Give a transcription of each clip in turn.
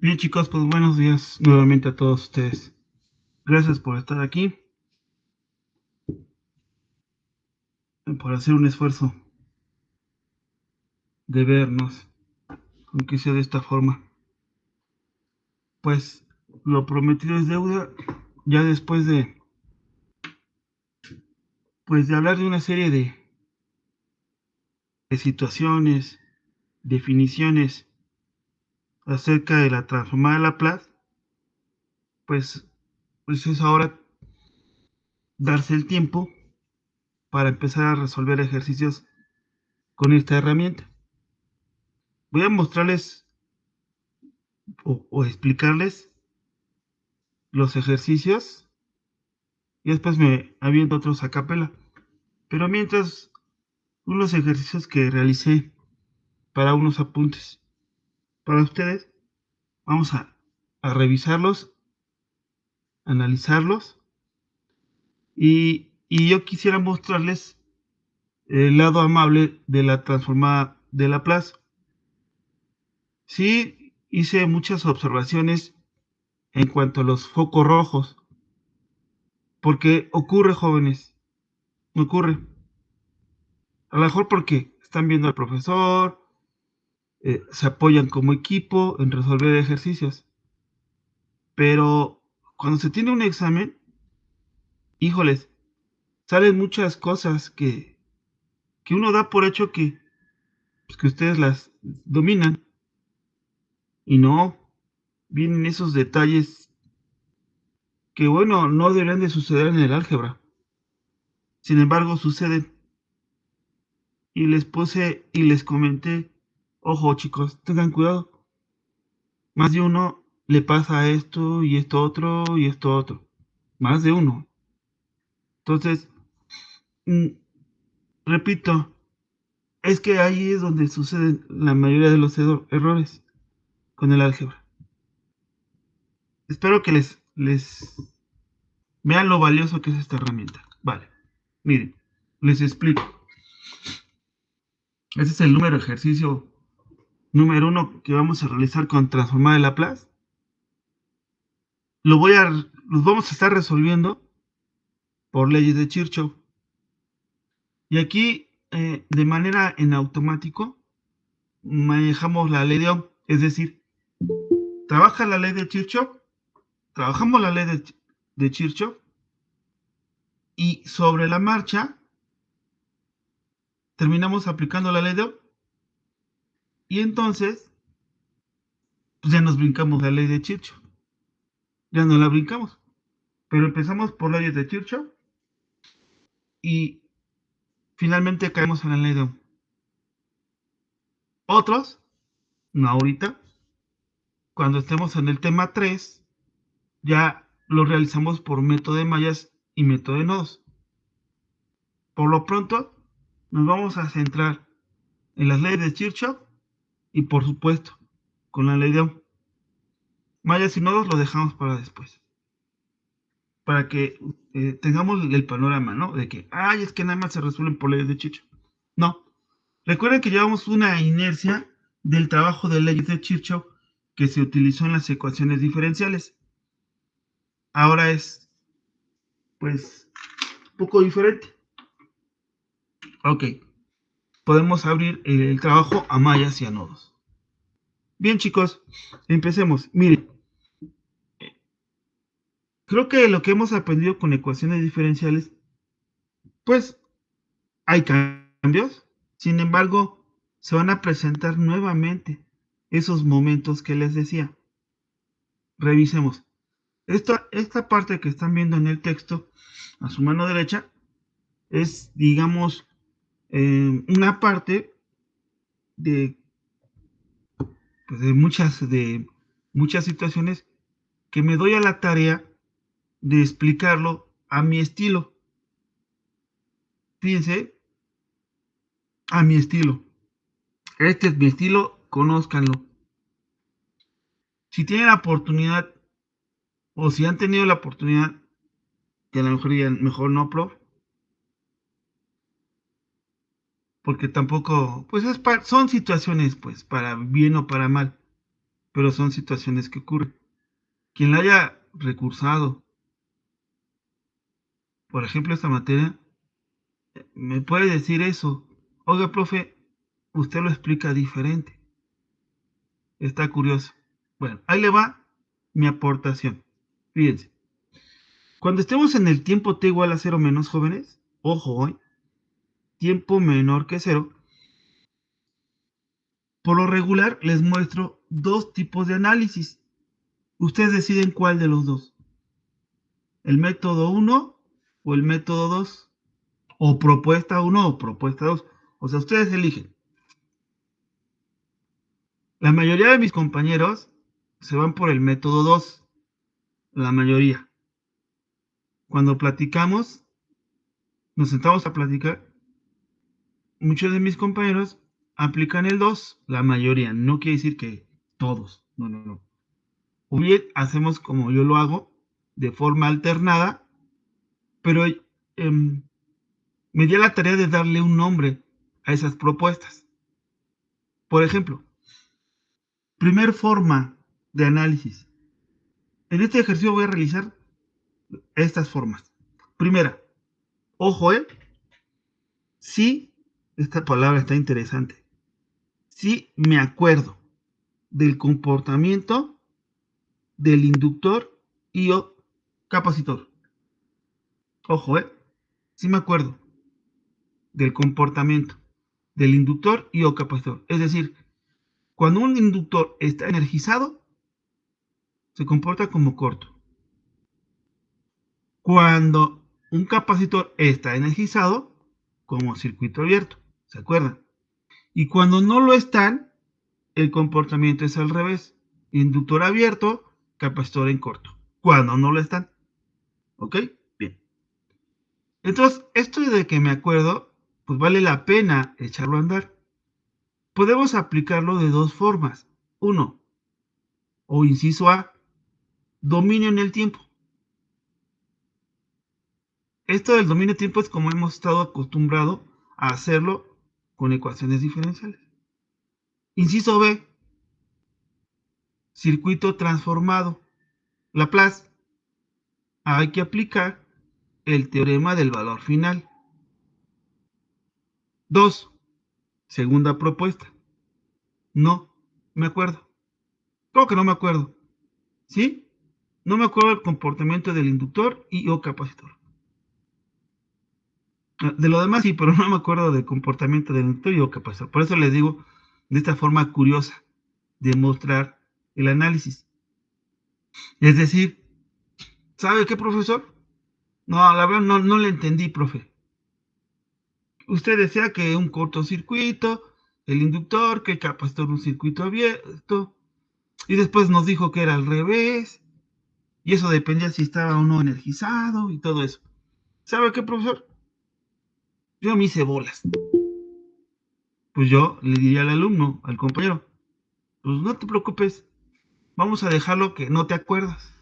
Bien, chicos, pues buenos días nuevamente a todos ustedes. Gracias por estar aquí, por hacer un esfuerzo de vernos, aunque sea de esta forma. Pues lo prometido es deuda. Ya después de hablar de una serie de situaciones, definiciones acerca de la transformada Laplace, pues, pues es ahora darse el tiempo para empezar a resolver ejercicios con esta herramienta. Voy a mostrarles o explicarles los ejercicios y después me aviento otros a capela. Pero mientras, unos ejercicios que realicé para unos apuntes para ustedes, vamos a revisarlos, analizarlos y yo quisiera mostrarles el lado amable de la transformada de Laplace. Sí, hice muchas observaciones en cuanto a los focos rojos, porque ocurre, jóvenes, ocurre. A lo mejor porque están viendo al profesor, se apoyan como equipo en resolver ejercicios. Pero cuando se tiene un examen, híjoles, salen muchas cosas que uno da por hecho pues, que ustedes las dominan. Y no, vienen esos detalles que, bueno, no deberían de suceder en el álgebra. Sin embargo, suceden. Y les puse y les comenté, ojo chicos, tengan cuidado. Más de uno le pasa esto y esto otro y esto otro. Más de uno. Entonces, mm, repito, es que ahí es donde suceden la mayoría de los errores con el álgebra. Espero que les vean lo valioso que es esta herramienta. Vale, miren, les explico. Este es el número ejercicio número 1 que vamos a realizar con transformada de Laplace. Los vamos a estar resolviendo por leyes de Kirchhoff. Y aquí, de manera en automático, manejamos la ley de Ohm. Es decir, trabaja la ley de Kirchhoff, trabajamos la ley de Kirchhoff y sobre la marcha terminamos aplicando la ley de Ohm y entonces pues ya nos brincamos la ley de Kirchhoff. Ya no la brincamos, pero empezamos por leyes de Kirchhoff y finalmente caemos en la ley de Ohm. Otros, no ahorita, cuando estemos en el tema 3, ya lo realizamos por método de mallas y método de nodos. Por lo pronto, nos vamos a centrar en las leyes de Kirchhoff y por supuesto con la ley de Ohm. Mallas y nodos lo dejamos para después. Para que tengamos el panorama, ¿no? De que, ay, es que nada más se resuelven por leyes de Kirchhoff. No. Recuerden que llevamos una inercia del trabajo de leyes de Kirchhoff que se utilizó en las ecuaciones diferenciales. Ahora es, pues, un poco diferente. Ok. Podemos abrir el trabajo a mallas y a nodos. Bien, chicos, empecemos. Miren, creo que lo que hemos aprendido con ecuaciones diferenciales, pues hay cambios. Sin embargo, se van a presentar nuevamente esos momentos que les decía. Revisemos. Esta parte que están viendo en el texto, a su mano derecha, es, digamos, una parte de, pues, de muchas situaciones que me doy a la tarea de explicarlo a mi estilo. Fíjense, a mi estilo. Este es mi estilo, conózcanlo. Si tienen la oportunidad, o si han tenido la oportunidad, que a lo mejor digan, mejor no, prof, porque tampoco, pues son situaciones, pues, para bien o para mal. pero son situaciones que ocurren. Quien la haya recursado, por ejemplo, esta materia, me puede decir eso. Oiga, profe, usted lo explica diferente. Está curioso. Bueno, ahí le va mi aportación. Fíjense. Cuando estemos en el tiempo t igual a 0 menos, jóvenes, ojo hoy, tiempo menor que 0, por lo regular les muestro dos tipos de análisis. Ustedes deciden cuál de los dos. El método 1 o el método 2. O propuesta 1 o propuesta 2. O sea, ustedes eligen. La mayoría de mis compañeros se van por el método 2. La mayoría. Cuando platicamos, nos sentamos a platicar, muchos de mis compañeros aplican el 2, la mayoría. No quiere decir que todos. No, no, no. O bien hacemos como yo lo hago, de forma alternada, pero me di a la tarea de darle un nombre a esas propuestas. Por ejemplo, primer forma de análisis. En este ejercicio voy a realizar estas formas. Primera, ojo, sí, esta palabra está interesante. Sí me acuerdo del comportamiento del inductor y o capacitor. Ojo, sí me acuerdo del comportamiento del inductor y o capacitor. Es decir, cuando un inductor está energizado, se comporta como corto. Cuando un capacitor está energizado, como circuito abierto. ¿Se acuerdan? Y cuando no lo están, el comportamiento es al revés. Inductor abierto, capacitor en corto. Cuando no lo están. ¿Ok? Bien. Entonces, esto de que me acuerdo, pues vale la pena echarlo a andar. Podemos aplicarlo de dos formas. Uno, o inciso A, dominio en el tiempo. Esto del dominio en tiempo es como hemos estado acostumbrados a hacerlo con ecuaciones diferenciales. Inciso B, circuito transformado. Laplace. Hay que aplicar el teorema del valor final. 2. Segunda propuesta. No me acuerdo. ¿Cómo que no me acuerdo? ¿Sí? No me acuerdo del comportamiento del inductor y o capacitor. De lo demás sí, pero no me acuerdo del comportamiento del inductor y o capacitor. Por eso les digo de esta forma curiosa de mostrar el análisis. Es decir, ¿sabe qué, profesor? No, la verdad no le entendí, profe. Usted decía que un cortocircuito, el inductor, que el capacitor un circuito abierto, y después nos dijo que era al revés, y eso dependía si estaba o no energizado y todo eso. ¿Sabe qué, profesor? Yo me hice bolas. Pues yo le diría al alumno, al compañero, pues no te preocupes, vamos a dejarlo que no te acuerdas,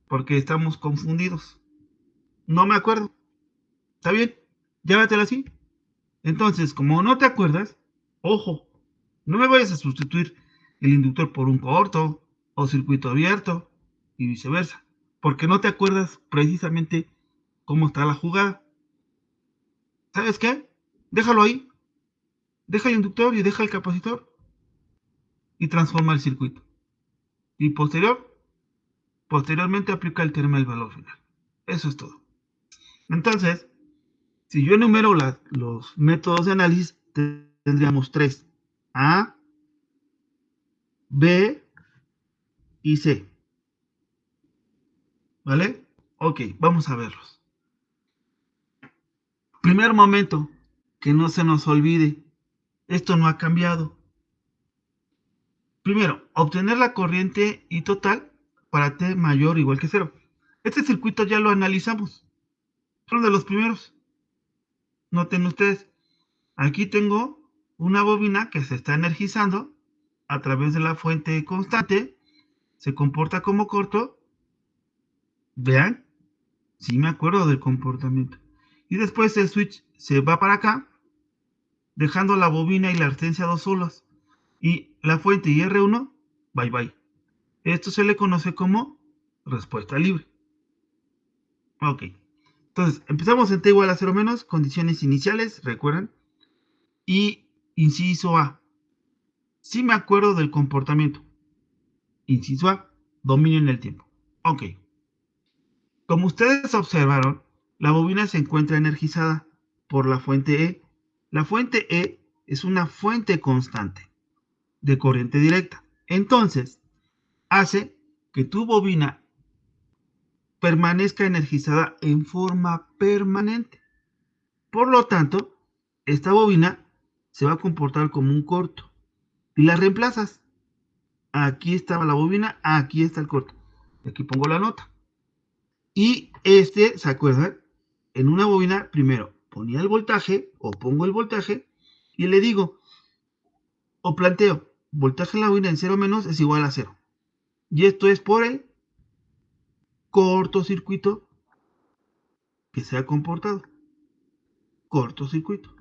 porque estamos confundidos. No me acuerdo. ¿Está bien? Llévatela así. Entonces, como no te acuerdas, ojo, no me vayas a sustituir el inductor por un corto o circuito abierto y viceversa, porque no te acuerdas precisamente cómo está la jugada. ¿Sabes qué? Déjalo ahí, deja el inductor y deja el capacitor y transforma el circuito. Y posteriormente aplica el teorema del valor final. Eso es todo. Entonces, si yo enumero los métodos de análisis, tendríamos tres: A, B y C. ¿Vale? Ok, vamos a verlos. Primer momento, que no se nos olvide, esto no ha cambiado. Primero, obtener la corriente I total para T mayor o igual que 0. Este circuito ya lo analizamos. Son de los primeros. Noten ustedes, aquí tengo una bobina que se está energizando a través de la fuente constante, se comporta como corto. Vean, sí me acuerdo del comportamiento. Y después el switch se va para acá, dejando la bobina y la resistencia 2 solos. Y la fuente y R1 Bye bye. Esto se le conoce como respuesta libre. Ok. Entonces, empezamos en t igual a 0 menos, condiciones iniciales, recuerdan. Y inciso A. Sí me acuerdo del comportamiento. Inciso A. Dominio en el tiempo. Ok. Como ustedes observaron, la bobina se encuentra energizada por la fuente E. La fuente E es una fuente constante de corriente directa. Entonces, hace que tu bobina permanezca energizada en forma permanente. Por lo tanto, esta bobina se va a comportar como un corto. Y la reemplazas. Aquí estaba la bobina, aquí está el corto. Aquí pongo la nota. Y ¿se acuerdan? En una bobina, primero ponía el voltaje, o pongo el voltaje, y le digo, o planteo, voltaje en la bobina en 0 menos es igual a 0. Y esto es por el cortocircuito que se ha comportado. Cortocircuito.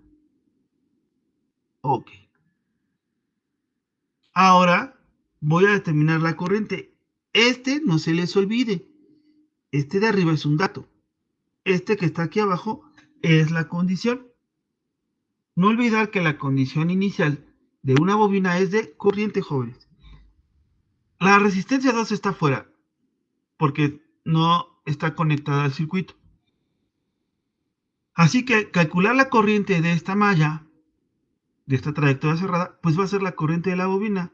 Ok. Ahora voy a determinar la corriente. No se les olvide. Este de arriba es un dato. Este que está aquí abajo es la condición. No olvidar que la condición inicial de una bobina es de corriente, jóvenes. La resistencia 2 está fuera porque no está conectada al circuito. Así que calcular la corriente de esta malla, de esta trayectoria cerrada, pues va a ser la corriente de la bobina.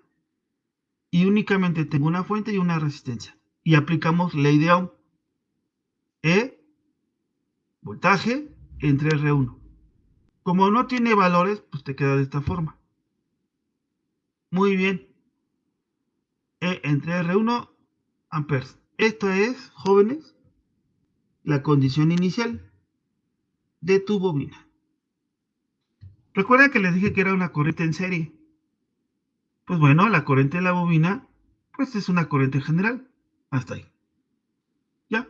Y únicamente tengo una fuente y una resistencia. Y aplicamos ley de Ohm. E, voltaje, entre R1. Como no tiene valores, pues te queda de esta forma. Muy bien. E entre R1 amperes. Esto es, jóvenes, la condición inicial de tu bobina. Recuerda que les dije que era una corriente en serie. Pues bueno, la corriente de la bobina, pues es una corriente general. Hasta ahí. Ya.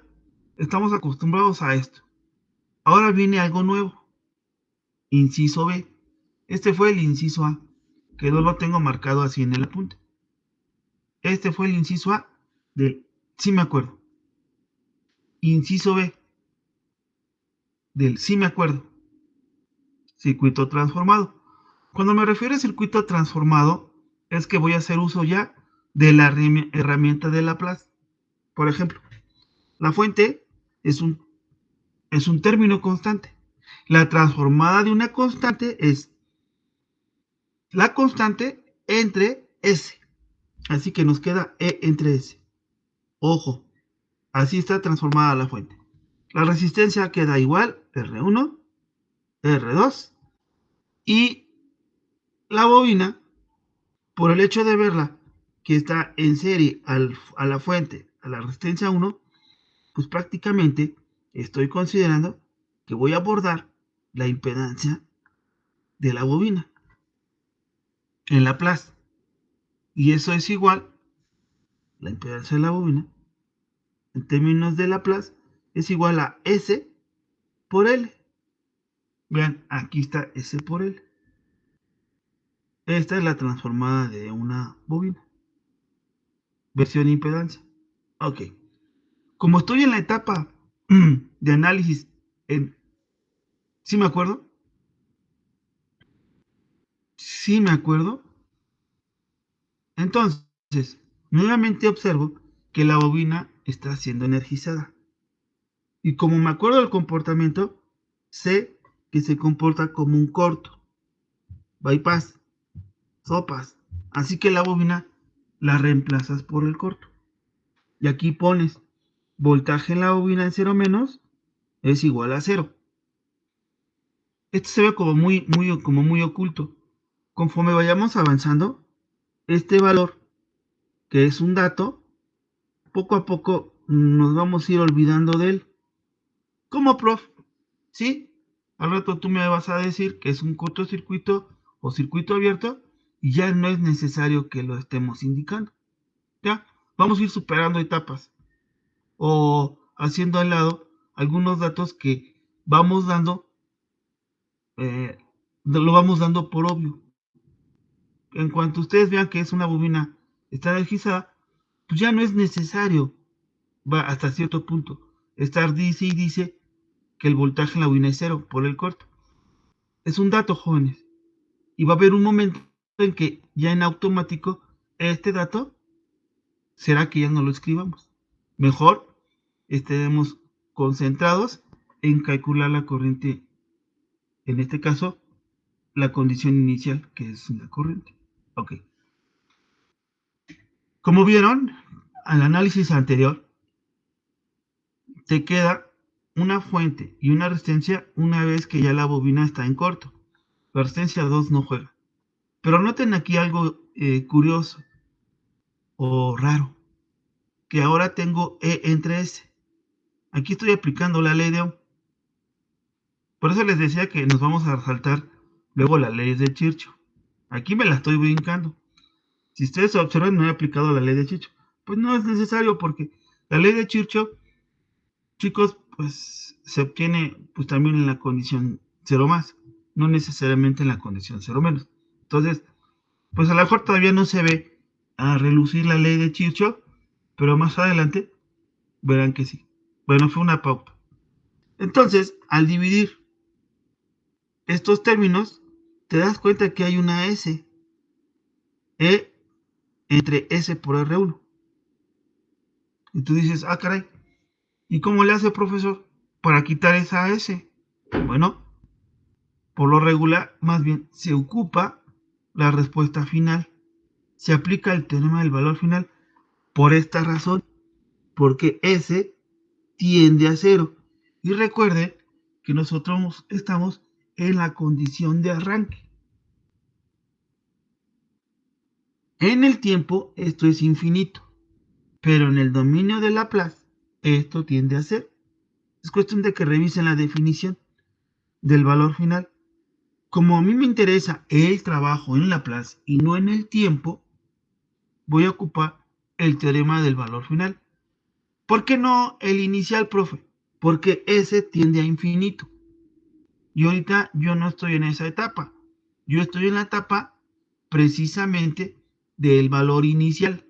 Estamos acostumbrados a esto. Ahora viene algo nuevo. Inciso B. Este fue el inciso A, que no lo tengo marcado así en el apunte. Este fue el inciso A del, sí me acuerdo. Inciso B del, sí me acuerdo. Circuito transformado. Cuando me refiero a circuito transformado, es que voy a hacer uso ya de la herramienta de Laplace. Por ejemplo, la fuente es un término constante. La transformada de una constante es la constante entre S. Así que nos queda E entre S. Ojo, así está transformada la fuente. La resistencia queda igual, R1, R2, y la bobina, por el hecho de verla que está en serie a la fuente, a la resistencia 1, pues prácticamente estoy considerando que voy a abordar la impedancia de la bobina en Laplace. Y eso es igual, la impedancia de la bobina, en términos de Laplace, es igual a S por L. Vean, aquí está S por L. Esta es la transformada de una bobina. Versión impedancia. Ok. Como estoy en la etapa de análisis, ¿sí me acuerdo? Sí me acuerdo. Entonces, nuevamente observo que la bobina está siendo energizada. Y como me acuerdo del comportamiento, sé que se comporta como un corto, bypass, sopas. Así que la bobina la reemplazas por el corto. Y aquí pones voltaje en la bobina en 0 menos es igual a 0. Esto se ve como muy oculto. Conforme vayamos avanzando, este valor, que es un dato, poco a poco nos vamos a ir olvidando de él. ¿Cómo, prof? ¿Sí? Al rato tú me vas a decir que es un cortocircuito o circuito abierto y ya no es necesario que lo estemos indicando. ¿Ya? Vamos a ir superando etapas o haciendo al lado algunos datos que vamos dando, lo vamos dando por obvio. En cuanto ustedes vean que es una bobina está energizada, pues ya no es necesario, va hasta cierto punto, estar dice y dice que el voltaje en la bobina es cero por el corto. Es un dato, jóvenes. Y va a haber un momento en que ya en automático este dato será que ya no lo escribamos. Mejor estaremos concentrados en calcular la corriente, en este caso, la condición inicial, que es la corriente. Ok. Como vieron, al análisis anterior, te queda una fuente y una resistencia una vez que ya la bobina está en corto. La resistencia 2 no juega. Pero noten aquí algo curioso o raro, que ahora tengo E entre S. Aquí estoy aplicando la ley de Ohm. Por eso les decía que nos vamos a saltar luego las leyes de Kirchhoff. Aquí me la estoy brincando. Si ustedes observan, no he aplicado la ley de Kirchhoff. Pues no es necesario porque la ley de Kirchhoff, chicos, pues se obtiene pues también en la condición 0 más, no necesariamente en la condición 0 menos. Entonces, pues a lo mejor todavía no se ve a relucir la ley de Kirchhoff, pero más adelante verán que sí. Bueno, fue una pauta. Entonces, al dividir estos términos, te das cuenta que hay una S, E entre S por R1. Y tú dices, ah, caray, ¿y cómo le hace, profesor, para quitar esa S? Bueno, por lo regular, más bien, se ocupa la respuesta final. Se aplica el teorema del valor final por esta razón, porque S tiende a cero. Y recuerde que nosotros estamos en la condición de arranque. En el tiempo esto es infinito, pero en el dominio de Laplace esto tiende a ser. Es cuestión de que revisen la definición del valor final. Como a mí me interesa el trabajo en Laplace y no en el tiempo, voy a ocupar el teorema del valor final. ¿Por qué no el inicial, profe? Porque ese tiende a infinito. Y ahorita yo no estoy en esa etapa. Yo estoy en la etapa precisamente del valor inicial.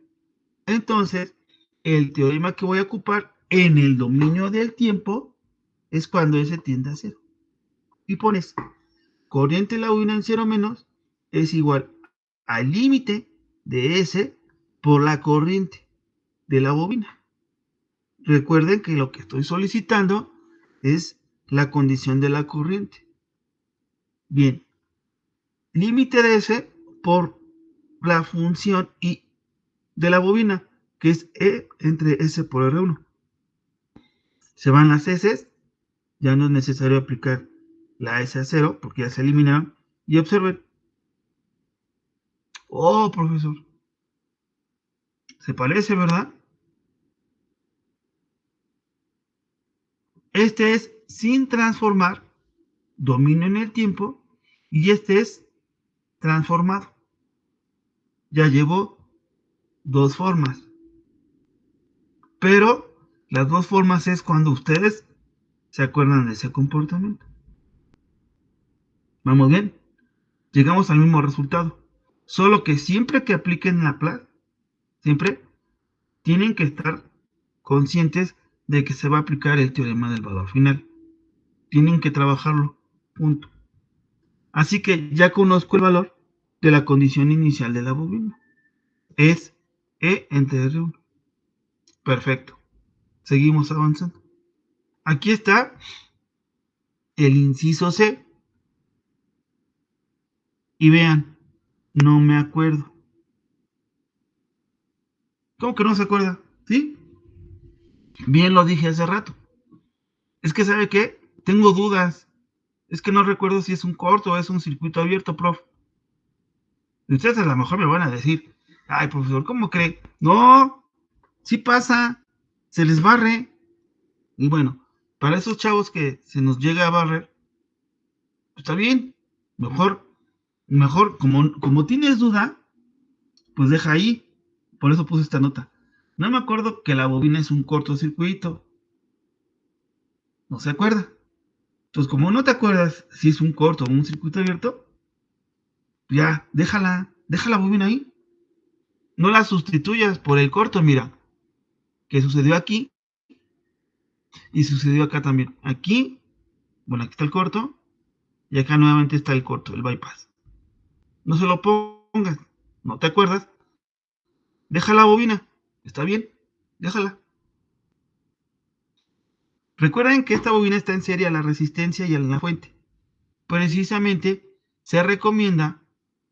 Entonces, el teorema que voy a ocupar en el dominio del tiempo es cuando ese tiende a cero. Y pones corriente de la bobina en cero menos es igual al límite de S por la corriente de la bobina. Recuerden que lo que estoy solicitando es la condición de la corriente. Bien, límite de S por la función I de la bobina, que es E entre S por R1. Se van las S, ya no es necesario aplicar la S a 0 porque ya se eliminaron. Y observen. Oh, profesor. Se parece, ¿verdad? Este es sin transformar, dominio en el tiempo, y este es transformado. Ya llevo dos formas. Pero las dos formas es cuando ustedes se acuerdan de ese comportamiento. ¿Vamos bien? Llegamos al mismo resultado. Solo que siempre que apliquen Laplace, siempre tienen que estar conscientes de que se va a aplicar el teorema del valor final. Tienen que trabajarlo. Punto. Así que ya conozco el valor de la condición inicial de la bobina. Es E entre R1. Perfecto. Seguimos avanzando. Aquí está el inciso C. Y vean, no me acuerdo. ¿Cómo que no se acuerda? ¿Sí? Bien lo dije hace rato. Es que, ¿sabe qué? Tengo dudas. Es que no recuerdo si es un corto o es un circuito abierto, prof. Y ustedes a lo mejor me van a decir, ay, profesor, ¿cómo cree? No, sí pasa, se les barre. Y bueno, para esos chavos que se nos llega a barrer, pues está bien. Mejor, como tienes duda, pues deja ahí. Por eso puse esta nota. No me acuerdo que la bobina es un cortocircuito. No se acuerda. Entonces, como no te acuerdas si es un corto o un circuito abierto, ya, deja la bobina ahí. No la sustituyas por el corto, mira, que sucedió aquí y sucedió acá también. Aquí, bueno, aquí está el corto y acá nuevamente está el corto, el bypass. No se lo pongas, no te acuerdas, deja la bobina, está bien, déjala. Recuerden que esta bobina está en serie a la resistencia y a la fuente. Precisamente se recomienda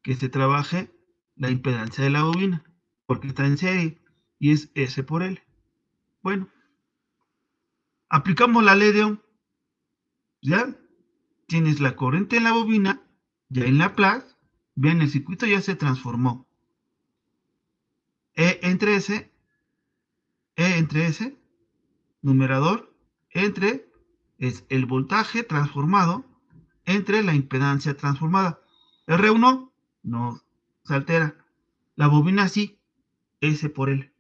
que se trabaje la impedancia de la bobina, porque está en serie y es S por L. Bueno, aplicamos la ley de Ohm, ya tienes la corriente en la bobina, ya en la Laplace, bien, el circuito ya se transformó. E entre S, E entre S, numerador, entre es el voltaje transformado entre la impedancia transformada. R1 no se altera. La bobina sí, S por L.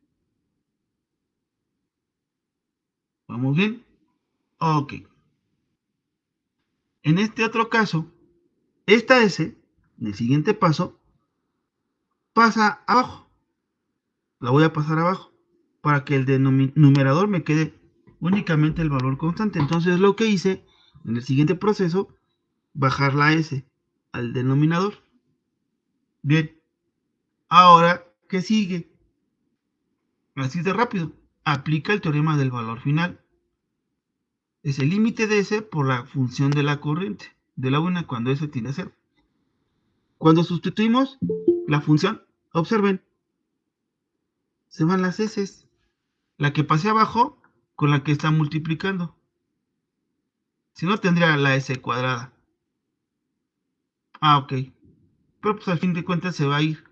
¿Vamos bien? Ok. En este otro caso, esta S, en el siguiente paso, pasa abajo. La voy a pasar abajo para que el numerador me quede únicamente el valor constante. Entonces lo que hice en el siguiente proceso, bajar la S al denominador. Bien, ahora, ¿qué sigue? Así de rápido. Aplica el teorema del valor final. Es el límite de S por la función de la corriente de la bobina cuando S tiende a cero. Cuando sustituimos la función, observen, se van las S. La que pasé abajo con la que está multiplicando. Si no, tendría la S cuadrada. Ah, ok. Pero pues al fin de cuentas se va a ir.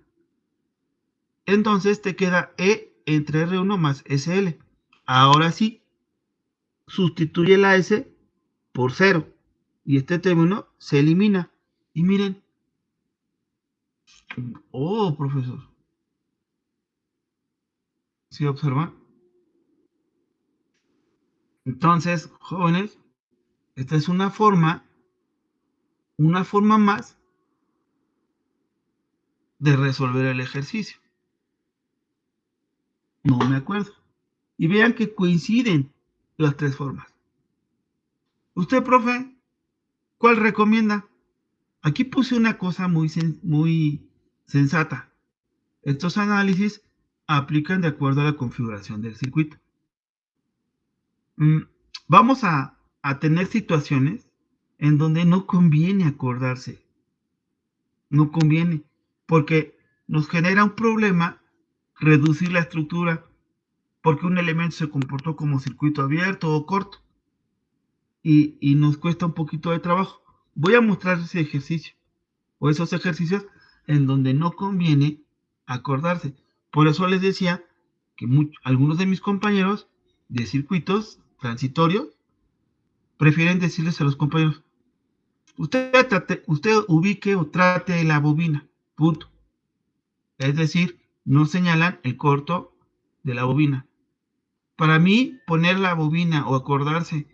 Entonces te queda E entre R1 más SL. Ahora sí, sustituye la S por cero. Y este término se elimina. Y miren. Oh, profesor. ¿Sí observan? Entonces, jóvenes, esta es una forma más de resolver el ejercicio. No me acuerdo. Y vean que coinciden las tres formas. Usted, profe, ¿cuál recomienda? Aquí puse una cosa muy sensata. Estos análisis aplican de acuerdo a la configuración del circuito. Mm, Vamos a tener situaciones en donde no conviene acordarse. No conviene. Porque nos genera un problema reducir la estructura porque un elemento se comportó como circuito abierto o corto. Y nos cuesta un poquito de trabajo. Voy a mostrar ese ejercicio o esos ejercicios en donde no conviene acordarse. Por eso les decía que algunos de mis compañeros de circuitos transitorios prefieren decirles a los compañeros, usted ubique o trate la bobina, punto. Es decir, no señalan el corto de la bobina. Para mí, poner la bobina o acordarse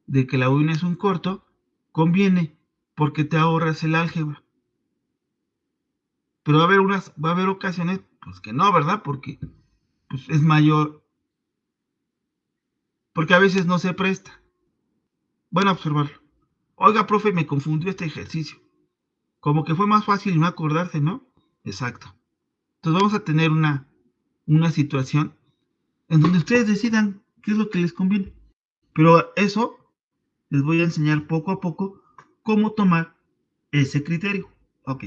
de que la bobina es un corto, conviene porque te ahorras el álgebra. Pero va a haber ocasiones, pues que no, ¿verdad? Porque pues, es mayor, porque a veces no se presta. Bueno, observarlo. Oiga, profe, me confundió este ejercicio. Como que fue más fácil no acordarse, ¿no? Exacto. Entonces vamos a tener una situación en donde ustedes decidan qué es lo que les conviene. Pero eso les voy a enseñar poco a poco cómo tomar ese criterio. Ok.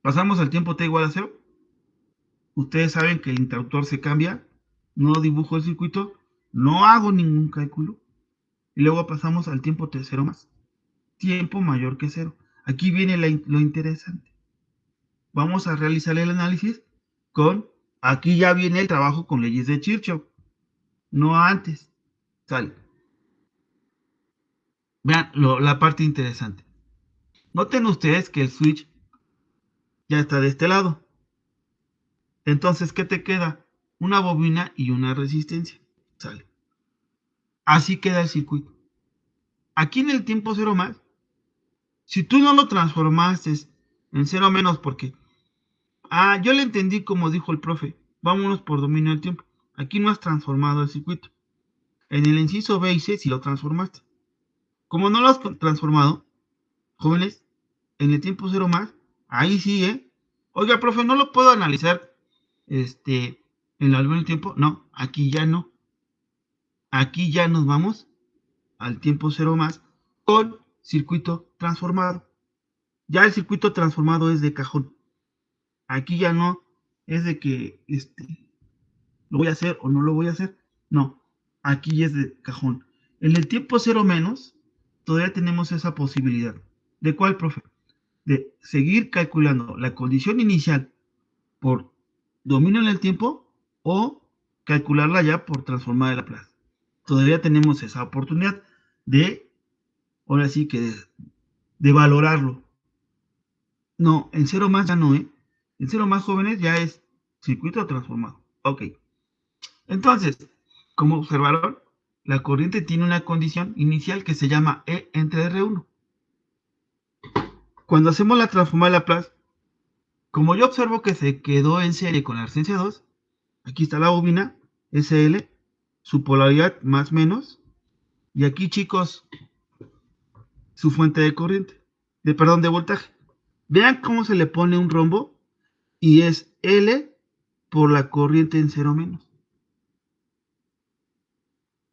Pasamos al tiempo t igual a 0. Ustedes saben que el interruptor se cambia. No dibujo el circuito. No hago ningún cálculo. Y luego pasamos al tiempo t 0 más. Tiempo mayor que 0. Aquí viene lo interesante. Vamos a realizar el análisis con... Aquí ya viene el trabajo con leyes de Kirchhoff. No antes. Sale. Vean la parte interesante. Noten ustedes que el switch ya está de este lado. Entonces, ¿qué te queda? Una bobina y una resistencia. Sale. Así queda el circuito. Aquí en el tiempo cero más, si tú no lo transformaste en cero menos porque Yo le entendí como dijo el profe. Vámonos por dominio del tiempo. Aquí no has transformado el circuito. En el inciso B y C sí lo transformaste. Como no lo has transformado, jóvenes, en el tiempo cero más, ahí sí, Oiga, profe, ¿no lo puedo analizar en la línea del tiempo? No, aquí ya no. Aquí ya nos vamos al tiempo cero más con circuito transformado. Ya el circuito transformado es de cajón. Aquí ya no es de que lo voy a hacer o no lo voy a hacer. No, aquí es de cajón. En el tiempo cero menos, todavía tenemos esa posibilidad. ¿De cuál, profe? De seguir calculando la condición inicial por dominio en el tiempo o calcularla ya por transformar de Laplace. Todavía tenemos esa oportunidad de, ahora sí que de valorarlo. No, en cero más ya no, En cero más jóvenes ya es circuito transformado. Ok. Entonces, como observaron, la corriente tiene una condición inicial que se llama E entre R1. Cuando hacemos la transformada de Laplace, como yo observo que se quedó en serie con la resistencia 2, aquí está la bobina, SL, su polaridad más menos, y aquí, chicos, su fuente de corriente, de voltaje. Vean cómo se le pone un rombo y es L por la corriente en cero menos.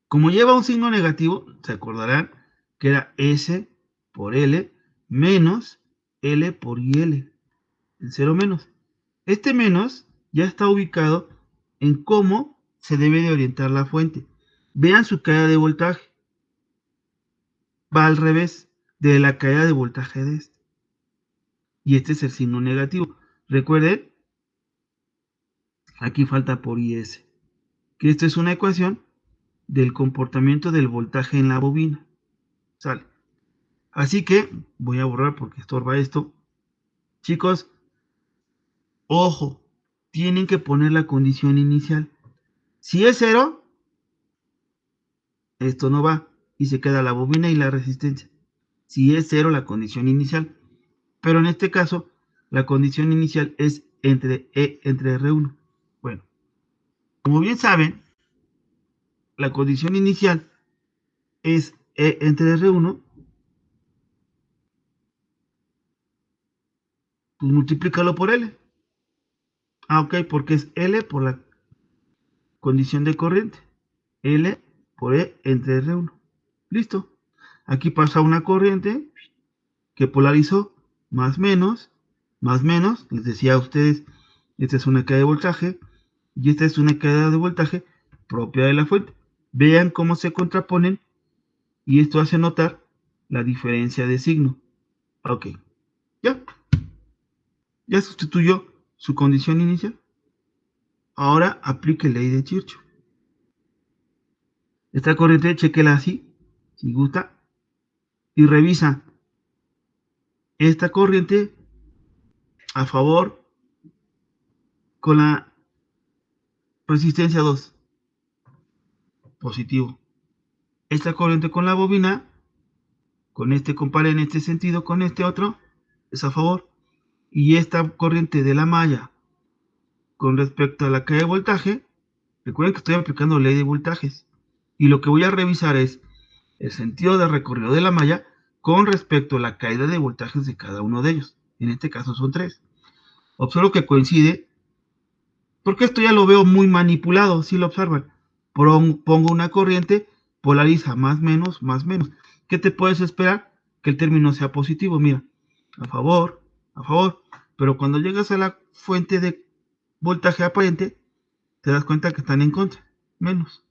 Como lleva un signo negativo, se acordarán que era S por L menos L por IL, en cero menos. Este menos ya está ubicado en cómo se debe de orientar la fuente. Vean su caída de voltaje. Va al revés de la caída de voltaje de este. Y este es el signo negativo. Recuerden, aquí falta por IS, que esto es una ecuación del comportamiento del voltaje en la bobina. ¿Sale? Así que voy a borrar porque estorba esto. Chicos, ojo, tienen que poner la condición inicial. Si es cero, esto no va y se queda la bobina y la resistencia. Si es cero la condición inicial. Pero en este caso, la condición inicial es entre E entre R1. Bueno, como bien saben, la condición inicial es E entre R1, pues multiplícalo por L. Ok, porque es L por la condición de corriente. L por E entre R1. Listo. Aquí pasa una corriente que polarizó más menos. Les decía a ustedes, esta es una caída de voltaje y esta es una caída de voltaje propia de la fuente. Vean cómo se contraponen y esto hace notar la diferencia de signo. Ok, ya, ya sustituyó su condición inicial. Ahora aplique ley de Kirchhoff. Esta corriente, chequela así, si gusta, y revisa esta corriente a favor con la resistencia 2, positivo. Esta corriente con la bobina, con este compare en este sentido con este otro, es a favor. Y esta corriente de la malla con respecto a la caída de voltaje, recuerden que estoy aplicando ley de voltajes. Y lo que voy a revisar es el sentido de recorrido de la malla con respecto a la caída de voltajes de cada uno de ellos. En este caso son 3. Observo que coincide, porque esto ya lo veo muy manipulado, si lo observan. Pongo una corriente, polariza más menos, más menos. ¿Qué te puedes esperar? Que el término sea positivo, mira, a favor. Pero cuando llegas a la fuente de voltaje aparente, te das cuenta que están en contra, menos.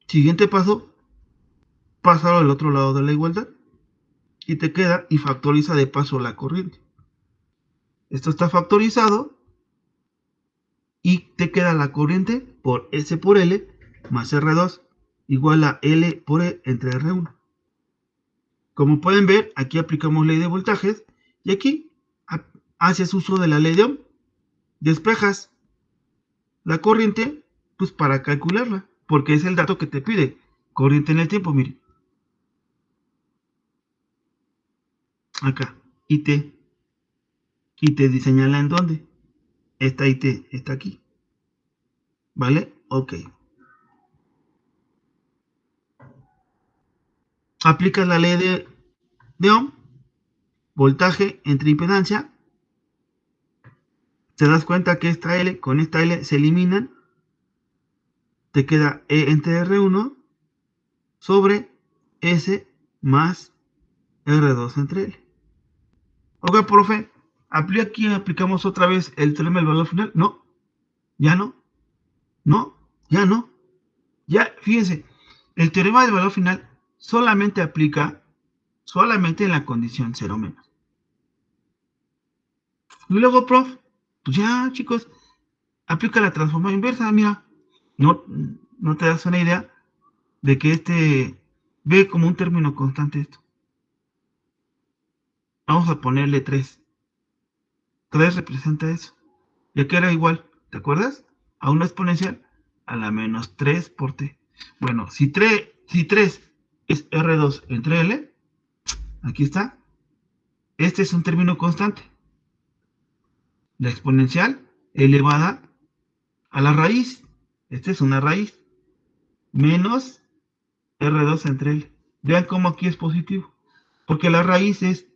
Siguiente paso, pásalo al otro lado de la igualdad y te queda y factoriza de paso la corriente. Esto está factorizado y te queda la corriente por S por L más R2 igual a L por E entre R1. Como pueden ver, aquí aplicamos ley de voltajes y aquí haces uso de la ley de Ohm. Despejas la corriente pues para calcularla, porque es el dato que te pide. Corriente en el tiempo, mire. Acá, IT. y te señala en dónde. Esta IT está aquí. ¿Vale? Ok. Aplicas la ley de Ohm, voltaje entre impedancia. Te das cuenta que esta L con esta L se eliminan. Te queda E entre R1 sobre S más R2 entre L. Ok, profe. Aquí aplicamos otra vez el teorema del valor final. No, ya no. No, ya no. Ya, fíjense, el teorema del valor final solamente aplica solamente en la condición 0 menos. Y luego, prof, pues ya, chicos, aplica la transformación inversa. Mira, no, no te das una idea de que ve como un término constante esto. Vamos a ponerle 3. 3 representa eso. Ya que era igual, ¿te acuerdas? A una exponencial a la menos 3 por t. Bueno, si 3 es R2 entre L, aquí está. Este es un término constante. La exponencial elevada a la raíz. Esta es una raíz. Menos R2 entre L. Vean cómo aquí es positivo. Porque la raíz es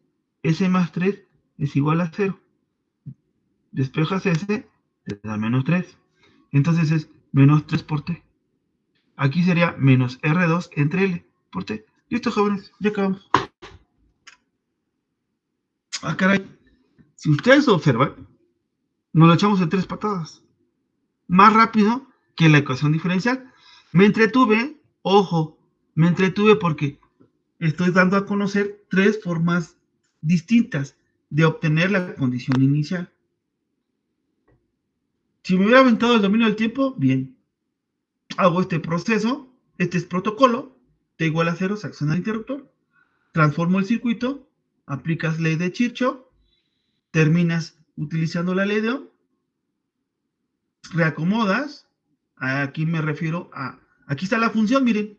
S más 3 es igual a 0. Despejas S, te da menos 3. Entonces es menos 3 por T. Aquí sería menos R2 entre L por T. Listo, jóvenes, ya acabamos. Ah, caray. Si ustedes observan, nos lo echamos en 3 patadas. Más rápido que la ecuación diferencial. Me entretuve, ojo, me entretuve porque estoy dando a conocer 3 formas distintas de obtener la condición inicial. Si me hubiera aventado el dominio del tiempo, bien. Hago este proceso, este es protocolo, T igual a 0, se acciona el interruptor, transformo el circuito, aplicas ley de Kirchhoff, terminas utilizando la ley de Ohm, reacomodas, aquí me refiero a, aquí está la función, miren,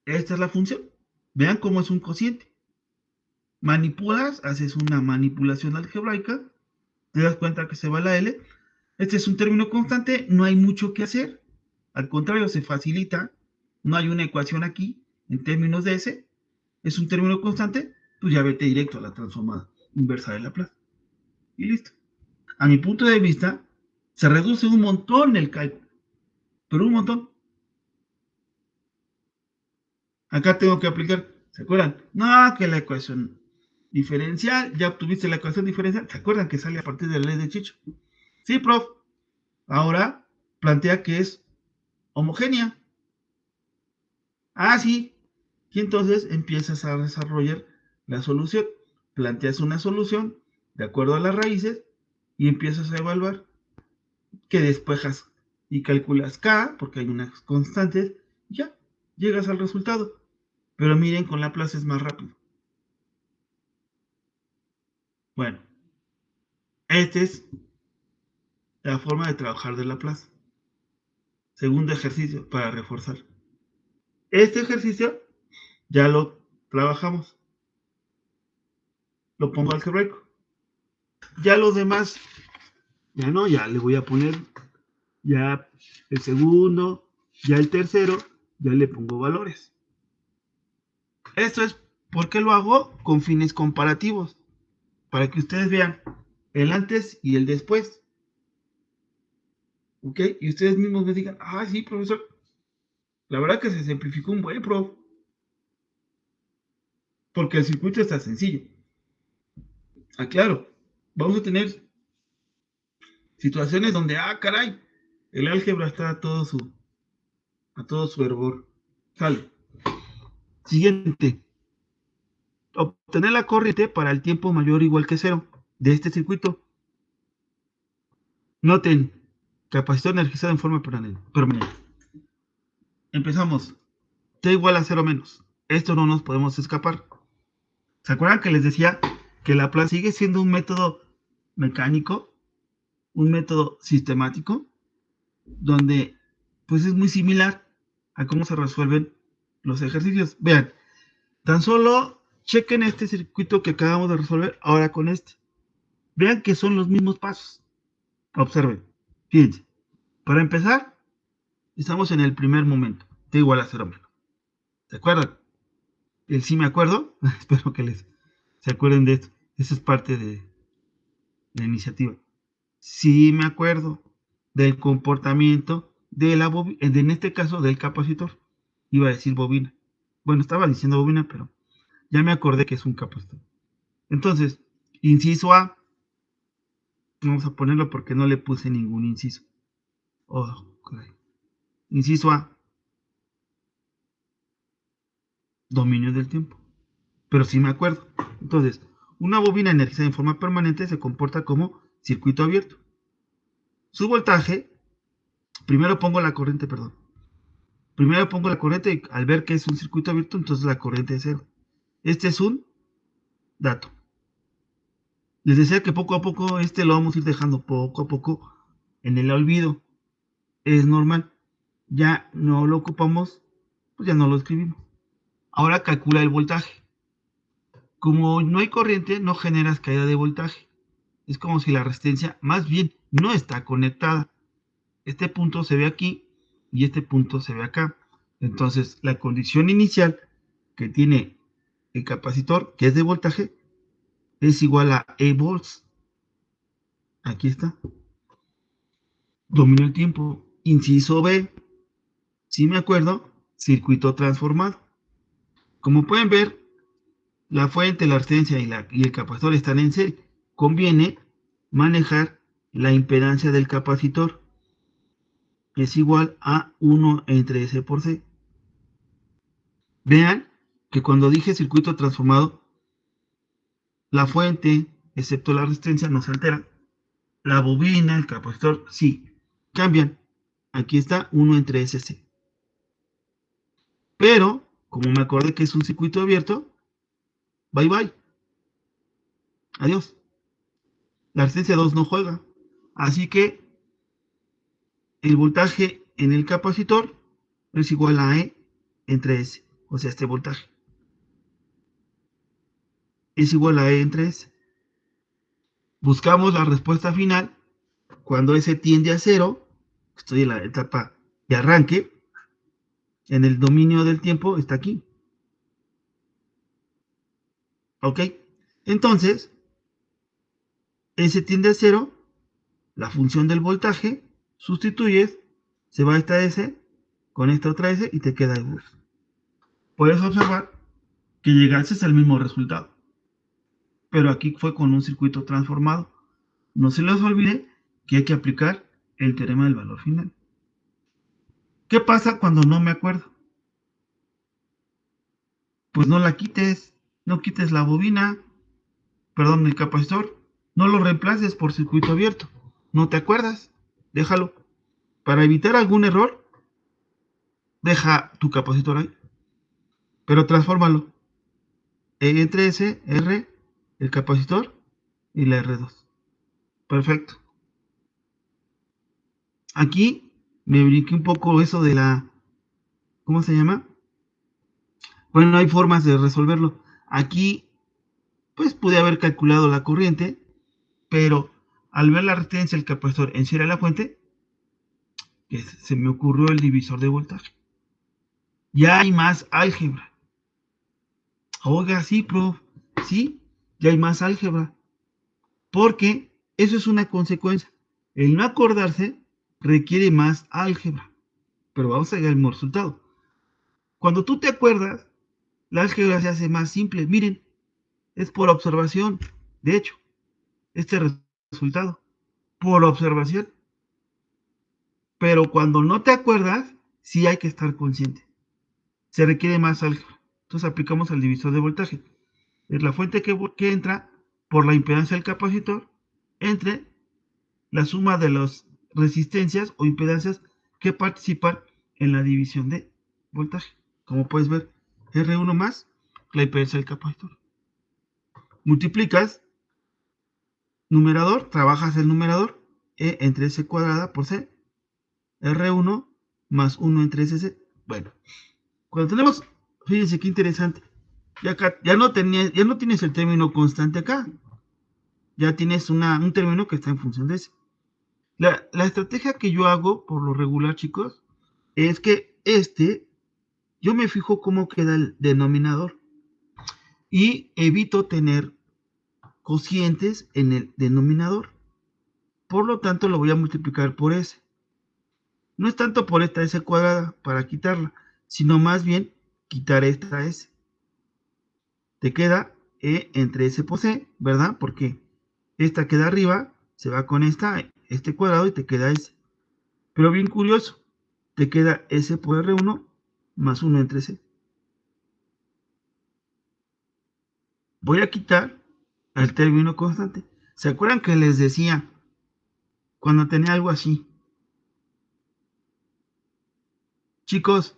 esta es la función, vean cómo es un cociente, manipulas, haces una manipulación algebraica, te das cuenta que se va la L, este es un término constante, no hay mucho que hacer, al contrario, se facilita, no hay una ecuación aquí en términos de S, es un término constante, pues ya vete directo a la transformada inversa de Laplace. Y listo. A mi punto de vista, se reduce un montón el cálculo, pero un montón. Acá tengo que aplicar, ¿se acuerdan? No, que la ecuación diferencial, ya obtuviste la ecuación diferencial, ¿se acuerdan que sale a partir de la ley de Kirchhoff? Sí, prof. Ahora plantea que es homogénea. Ah, sí. Y entonces empiezas a desarrollar la solución. Planteas una solución de acuerdo a las raíces y empiezas a evaluar que despejas y calculas K, porque hay unas constantes, y ya, llegas al resultado. Pero miren, con Laplace es más rápido. Bueno, esta es la forma de trabajar de Laplace. Segundo ejercicio para reforzar. Este ejercicio ya lo trabajamos. Lo pongo algebraico. Ya los demás, ya no, ya le voy a poner ya el segundo, ya el tercero, ya le pongo valores. Esto es porque lo hago con fines comparativos, para que ustedes vean el antes y el después. ¿Ok? Y ustedes mismos me digan, ah, sí, profesor, la verdad que se simplificó un buen, prof. Porque el circuito está sencillo. Ah, claro, vamos a tener situaciones donde, ah, caray, el álgebra está a todo su hervor. Sale. Siguiente. Obtener la corriente para el tiempo mayor o igual que cero de este circuito. Noten, capacitor energizado en forma permanente. Empezamos. T igual a 0 menos. Esto no nos podemos escapar. ¿Se acuerdan que les decía que Laplace sigue siendo un método mecánico, un método sistemático, donde pues es muy similar a cómo se resuelven los ejercicios? Vean, tan solo chequen este circuito que acabamos de resolver ahora con este. Vean que son los mismos pasos. Observen. Fíjense. Para empezar, estamos en el primer momento. T igual a 0 menos. ¿Se acuerdan? El sí me acuerdo. Espero que se acuerden de esto. Esa es parte de la iniciativa. Sí me acuerdo del comportamiento de la bobina, en este caso del capacitor. Iba a decir bobina. Bueno, estaba diciendo bobina, pero ya me acordé que es un capacitor. Entonces, inciso A, vamos a ponerlo porque no le puse ningún inciso. Oh, okay. Inciso A, dominio del tiempo. Pero sí me acuerdo. Entonces, una bobina energizada en forma permanente se comporta como circuito abierto. Su voltaje, primero pongo la corriente, perdón. Primero pongo la corriente y al ver que es un circuito abierto, entonces la corriente es cero. Este es un dato. Les decía que poco a poco lo vamos a ir dejando poco a poco en el olvido. Es normal. Ya no lo ocupamos, pues ya no lo escribimos. Ahora calcula el voltaje. Como no hay corriente, no generas caída de voltaje. Es como si la resistencia, más bien, no está conectada. Este punto se ve aquí y este punto se ve acá. Entonces, la condición inicial que tiene el capacitor, que es de voltaje, es igual a E volts. Aquí está. Dominio del tiempo. Inciso B. Si me acuerdo, circuito transformado. Como pueden ver, la fuente, la resistencia y el capacitor están en serie. Conviene manejar la impedancia del capacitor. Es igual a 1 entre S por C. Vean que cuando dije circuito transformado, la fuente, excepto la resistencia, no se altera. La bobina, el capacitor, sí, cambian. Aquí está 1 entre SC. Pero, como me acordé que es un circuito abierto, bye bye. Adiós. La resistencia 2 no juega. Así que el voltaje en el capacitor es igual a E entre S. O sea, este voltaje es igual a E entre S. Buscamos la respuesta final cuando S tiende a 0. Estoy en la etapa de arranque. En el dominio del tiempo está aquí. ¿Ok? Entonces, S tiende a 0. La función del voltaje, sustituyes, se va esta S con esta otra S y te queda el voltaje. Puedes observar que llegaste al mismo resultado. Pero aquí fue con un circuito transformado. No se les olvide que hay que aplicar el teorema del valor final. ¿Qué pasa cuando no me acuerdo? Pues no la quites, no quites la bobina, perdón, el capacitor, no lo reemplaces por circuito abierto. ¿No te acuerdas? Déjalo. Para evitar algún error, deja tu capacitor ahí, pero transfórmalo. Entre S, R, el capacitor y la R2. Perfecto. Aquí me brinqué un poco eso de la... ¿Cómo se llama? Bueno, hay formas de resolverlo. Aquí, pues pude haber calculado la corriente, pero al ver la resistencia del capacitor en serie a la fuente, que se me ocurrió el divisor de voltaje. Ya hay más álgebra. Oiga, sí, prof. Sí, ya hay más álgebra. Porque eso es una consecuencia. El no acordarse requiere más álgebra. Pero vamos a llegar al mismo resultado. Cuando tú te acuerdas, la álgebra se hace más simple. Miren, es por observación. De hecho, este resultado, por observación. Pero cuando no te acuerdas, sí hay que estar consciente. Se requiere más álgebra. Entonces aplicamos el divisor de voltaje. Es la fuente que entra por la impedancia del capacitor entre la suma de las resistencias o impedancias que participan en la división de voltaje. Como puedes ver, R1 más la impedancia del capacitor. Multiplicas numerador, trabajas el numerador, E entre S cuadrada por C, R1 más 1 entre SC. Bueno, cuando tenemos, fíjense qué interesante, ya no tienes el término constante acá. ya tienes un término que está en función de ese. La estrategia que yo hago, por lo regular, chicos, es que yo me fijo cómo queda el denominador y evito tener cocientes en el denominador. Por lo tanto, lo voy a multiplicar por s. No es tanto por esta s cuadrada para quitarla, sino más bien quitar esta s. Te queda e entre s por c, ¿verdad? Porque esta queda arriba, se va con este cuadrado y te queda s. Pero bien curioso, te queda s por r1 más 1 entre c. Voy a quitar el término constante. ¿Se acuerdan que les decía cuando tenía algo así? Chicos,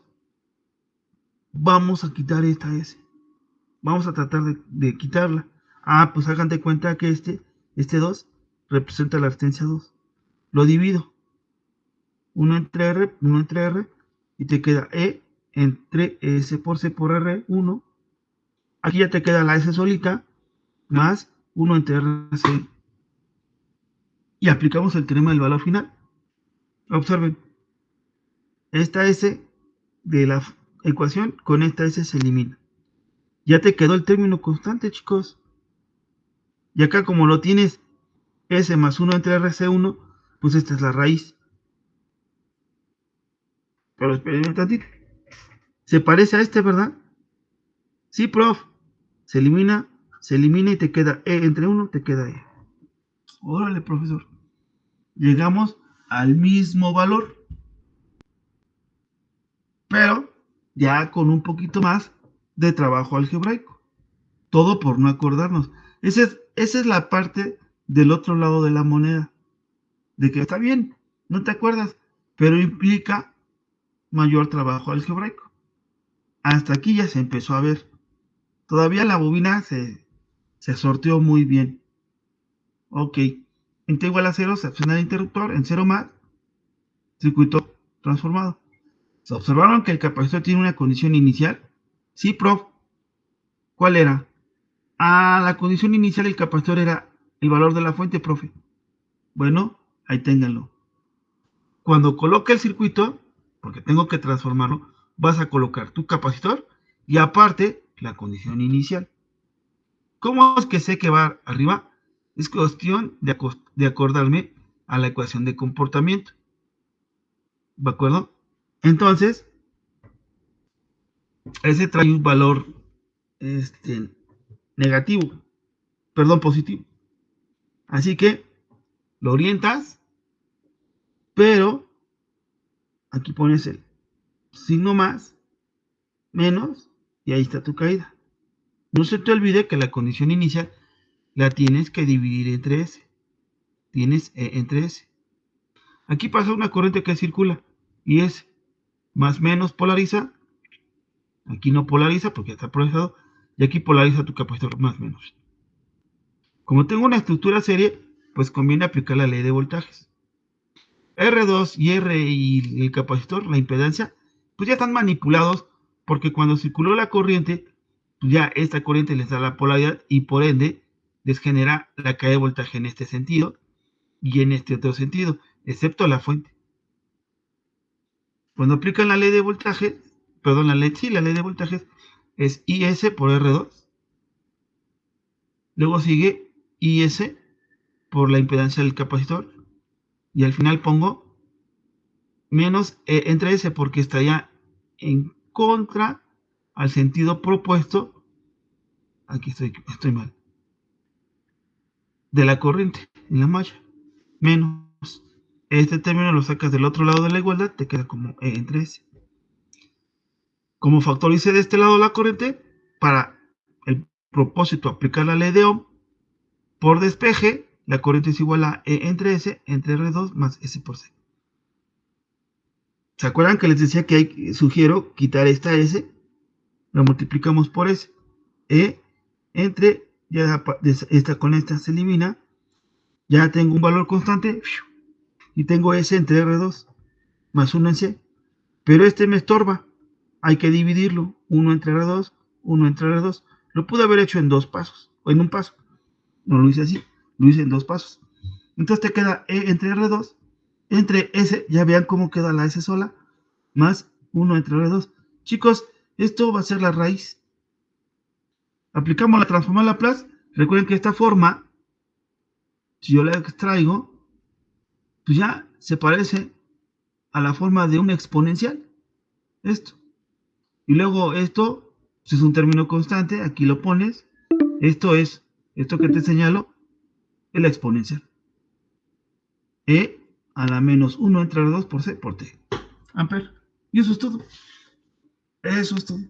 vamos a quitar esta s. Vamos a tratar de quitarla. Ah, pues hagan de cuenta que este 2 representa la resistencia 2. Lo divido. 1 entre R, y te queda E entre S por C por R1. Aquí ya te queda la S solita, más 1 entre RC. Y aplicamos el teorema del valor final. Observen, esta S de la ecuación con esta S se elimina. Ya te quedó el término constante, chicos. Y acá como lo tienes S más 1 entre RC1, pues esta es la raíz. Pero esperen un tantito. Se parece a este, ¿verdad? Sí, prof. Se elimina y te queda E entre 1, te queda E. Órale, profesor. Llegamos al mismo valor, pero ya con un poquito más de trabajo algebraico. Todo por no acordarnos. Esa es la parte del otro lado de la moneda. De que está bien, no te acuerdas, pero implica mayor trabajo algebraico. Hasta aquí ya se empezó a ver. Todavía la bobina se sorteó muy bien. Ok. En T igual a 0 se acciona el interruptor, en 0 más, circuito transformado. ¿Se observaron que el capacitor tiene una condición inicial? Sí, prof. ¿Cuál era? Ah, la condición inicial del capacitor era el valor de la fuente, profe. Bueno, ahí ténganlo. Cuando coloque el circuito, porque tengo que transformarlo, vas a colocar tu capacitor y aparte la condición inicial. ¿Cómo es que sé que va arriba? Es cuestión de acordarme a la ecuación de comportamiento. ¿De acuerdo? Entonces, ese trae un valor negativo, perdón, positivo. Así que lo orientas, pero aquí pones el signo más, menos, y ahí está tu caída. No se te olvide que la condición inicial la tienes que dividir entre S. Tienes entre S. Aquí pasa una corriente que circula y es más menos polariza. Aquí no polariza porque está polarizado. Y aquí polariza tu capacitor más menos. Como tengo una estructura serie, pues conviene aplicar la ley de voltajes. R2 y R y el capacitor, la impedancia, pues ya están manipulados porque cuando circuló la corriente, pues ya esta corriente les da la polaridad y por ende les genera la caída de voltaje en este sentido y en este otro sentido, excepto la fuente. Cuando aplican la ley de voltaje, perdón, la ley de voltajes es IS por R2, luego sigue IS por la impedancia del capacitor y al final pongo menos entre S porque estaría en contra al sentido propuesto, aquí estoy mal, de la corriente en la malla, menos este término lo sacas del otro lado de la igualdad, te queda como E entre S. Como factorice de este lado la corriente, para el propósito aplicar la ley de Ohm, por despeje, la corriente es igual a E entre S entre R2 más S por C. ¿Se acuerdan que les decía que sugiero quitar esta S? La multiplicamos por S. E entre, ya esta con esta se elimina, ya tengo un valor constante y tengo S entre R2 más 1 en C, pero este me estorba, hay que dividirlo, 1 entre R2, 1 entre R2, lo pude haber hecho en dos pasos, o en un paso, no lo hice así, lo hice en 2 pasos. Entonces te queda E entre R2, entre S, ya vean cómo queda la S sola, más 1 entre R2. Chicos, esto va a ser la raíz. Aplicamos la transformada a Laplace. Recuerden que esta forma, si yo la extraigo, pues ya se parece a la forma de una exponencial. Esto. Y luego esto pues es un término constante, aquí lo pones. Esto es, esto que te señalo, es la exponencial. E a la menos 1 entre R2 por C por T. Amper. Y eso es todo. Eso es todo.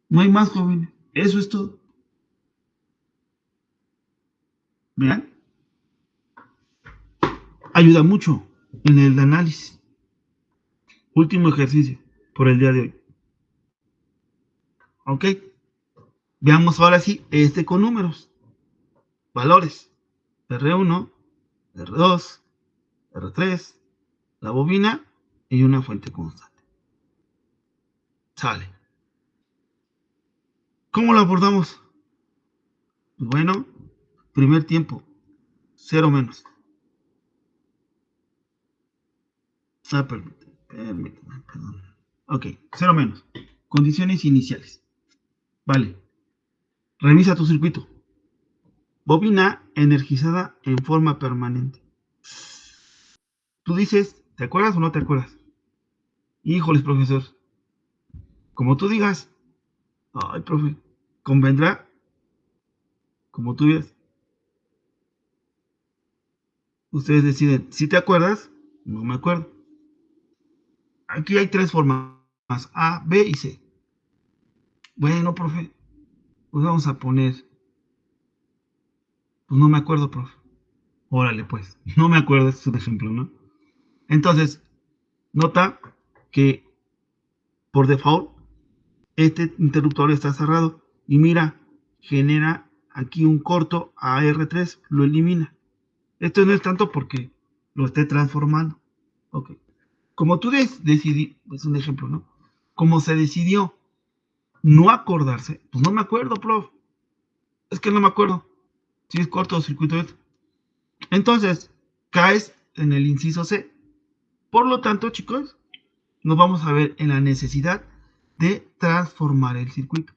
No hay más, jóvenes. Eso es todo. Vean. Ayuda mucho en el análisis. Último ejercicio por el día de hoy. Ok. Veamos ahora sí este con números. Valores. R1, R2, R3, la bobina y una fuente constante. Sale. ¿Cómo lo abordamos? Bueno, primer tiempo, 0 menos. Permíteme, perdón. Ok, 0 menos. Condiciones iniciales. Vale. Revisa tu circuito. Bobina energizada en forma permanente. Tú dices, ¿te acuerdas o no te acuerdas? Híjoles, profesor. Como tú digas. Ay, profe. Convendrá como tú digas. Ustedes deciden, si te acuerdas, no me acuerdo. Aquí hay 3 formas, A, B y C. Bueno, profe, pues vamos a poner, pues no me acuerdo, profe. Órale, pues, no me acuerdo, este es un ejemplo, ¿no? Entonces, nota que por default, este interruptor está cerrado. Y mira, genera aquí un corto a R3, lo elimina. Esto no es tanto porque lo esté transformando. Ok. Como tú decidí, es un ejemplo, ¿no? Como se decidió no acordarse, pues no me acuerdo, prof. Es que no me acuerdo si es corto o circuito esto. Entonces, caes en el inciso C. Por lo tanto, chicos, nos vamos a ver en la necesidad de transformar el circuito.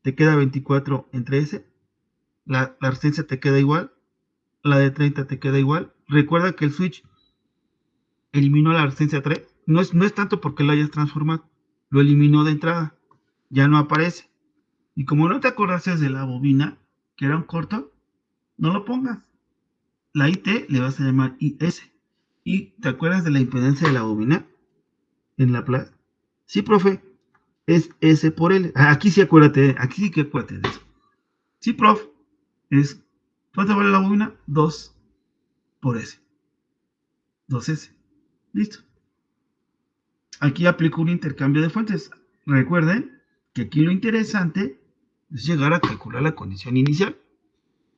Te queda 24 entre S, la resistencia te queda igual, la de 30 te queda igual. Recuerda que el switch eliminó la resistencia 3. No es tanto porque lo hayas transformado, lo eliminó de entrada, ya no aparece. Y como no te acordaste de la bobina, que era un corto, no lo pongas. La IT le vas a llamar IS. ¿Y te acuerdas de la impedancia de la bobina en Laplace? Sí, profe, es S por L. Aquí sí acuérdate, aquí sí que acuérdate de eso. Sí, prof, es, ¿cuánto vale la bobina? 2 por S. 2S. Listo. Aquí aplico un intercambio de fuentes. Recuerden que aquí lo interesante es llegar a calcular la condición inicial.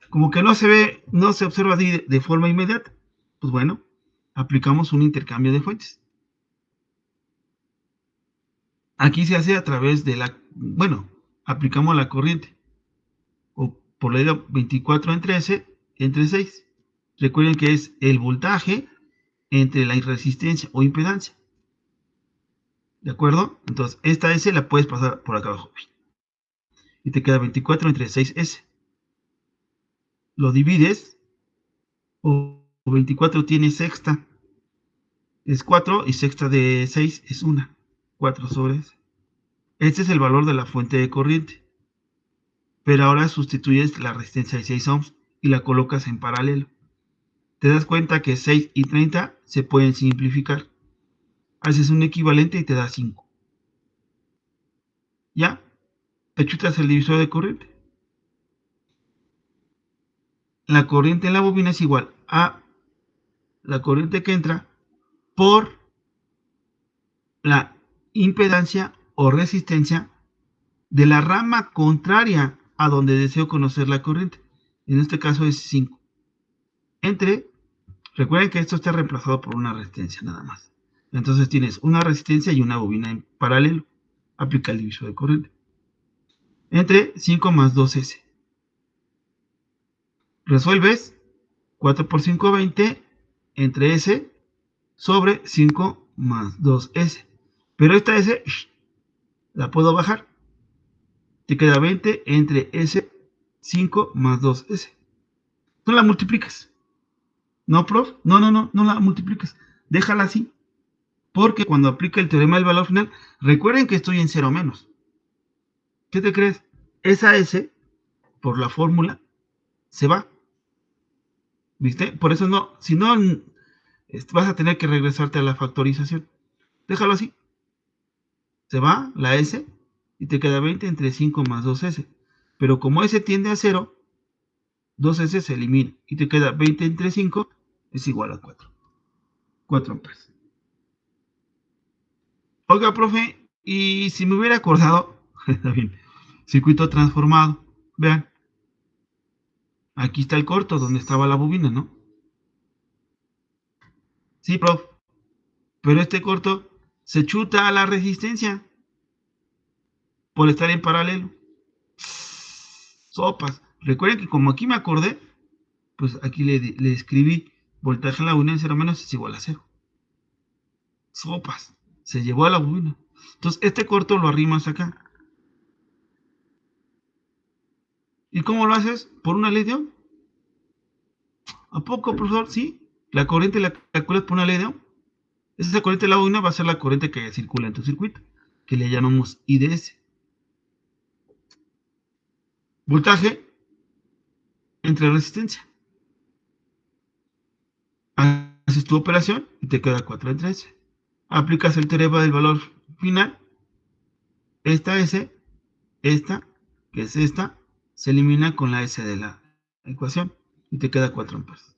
Como que no se ve, no se observa de forma inmediata. Pues bueno, aplicamos un intercambio de fuentes. Aquí se hace a través de bueno, aplicamos la corriente. O por la idea 24 entre S, entre 6. Recuerden que es el voltaje entre la resistencia o impedancia. ¿De acuerdo? Entonces, esta S la puedes pasar por acá abajo. Y te queda 24 entre 6S. Lo divides, o 24 tiene sexta, es 4, y sexta de 6 es 1. 4 sobre S. Este es el valor de la fuente de corriente. Pero ahora sustituyes la resistencia de 6 ohms y la colocas en paralelo. Te das cuenta que 6 y 30 se pueden simplificar. Haces un equivalente y te da 5. ¿Ya? Te chutas el divisor de corriente. La corriente en la bobina es igual a la corriente que entra por la impedancia o resistencia de la rama contraria a donde deseo conocer la corriente. En este caso es 5. Entre, recuerden que esto está reemplazado por una resistencia nada más. Entonces tienes una resistencia y una bobina en paralelo. Aplica el divisor de corriente. Entre 5 más 2S. Resuelves 4 por 5, 20, entre S sobre 5 más 2S. Pero esta S la puedo bajar. Te queda 20 entre S, 5 más 2S. No la multiplicas. No, prof. No la multiplicas. Déjala así. Porque cuando aplica el teorema del valor final, recuerden que estoy en cero menos. ¿Qué te crees? Esa S, por la fórmula, se va. ¿Viste? Por eso no, si no, vas a tener que regresarte a la factorización. Déjalo así. Se va la S y te queda 20 entre 5 más 2S. Pero como S tiende a 0, 2S se elimina y te queda 20 entre 5 es igual a 4. 4 amperes. Oiga, profe, y si me hubiera acordado, está bien, circuito transformado. Vean, aquí está el corto donde estaba la bobina, ¿no? Sí, prof, pero este corto se chuta a la resistencia por estar en paralelo. Sopas. Recuerden que como aquí me acordé, pues aquí le escribí voltaje en la bobina en 0 menos es igual a 0. Sopas. Se llevó a la bobina. Entonces, este corto lo arrimas acá. ¿Y cómo lo haces? ¿Por una ley de Ohm? ¿A poco, profesor? Sí. La corriente la calculas por una ley de Ohm. Esa corriente de la bobina va a ser la corriente que circula en tu circuito, que le llamamos IDS. Voltaje entre resistencia. Haces tu operación y te queda 4 entre S. Aplicas el teorema del valor final. Esta S, esta, que es esta, se elimina con la S de la ecuación y te queda 4 amperes.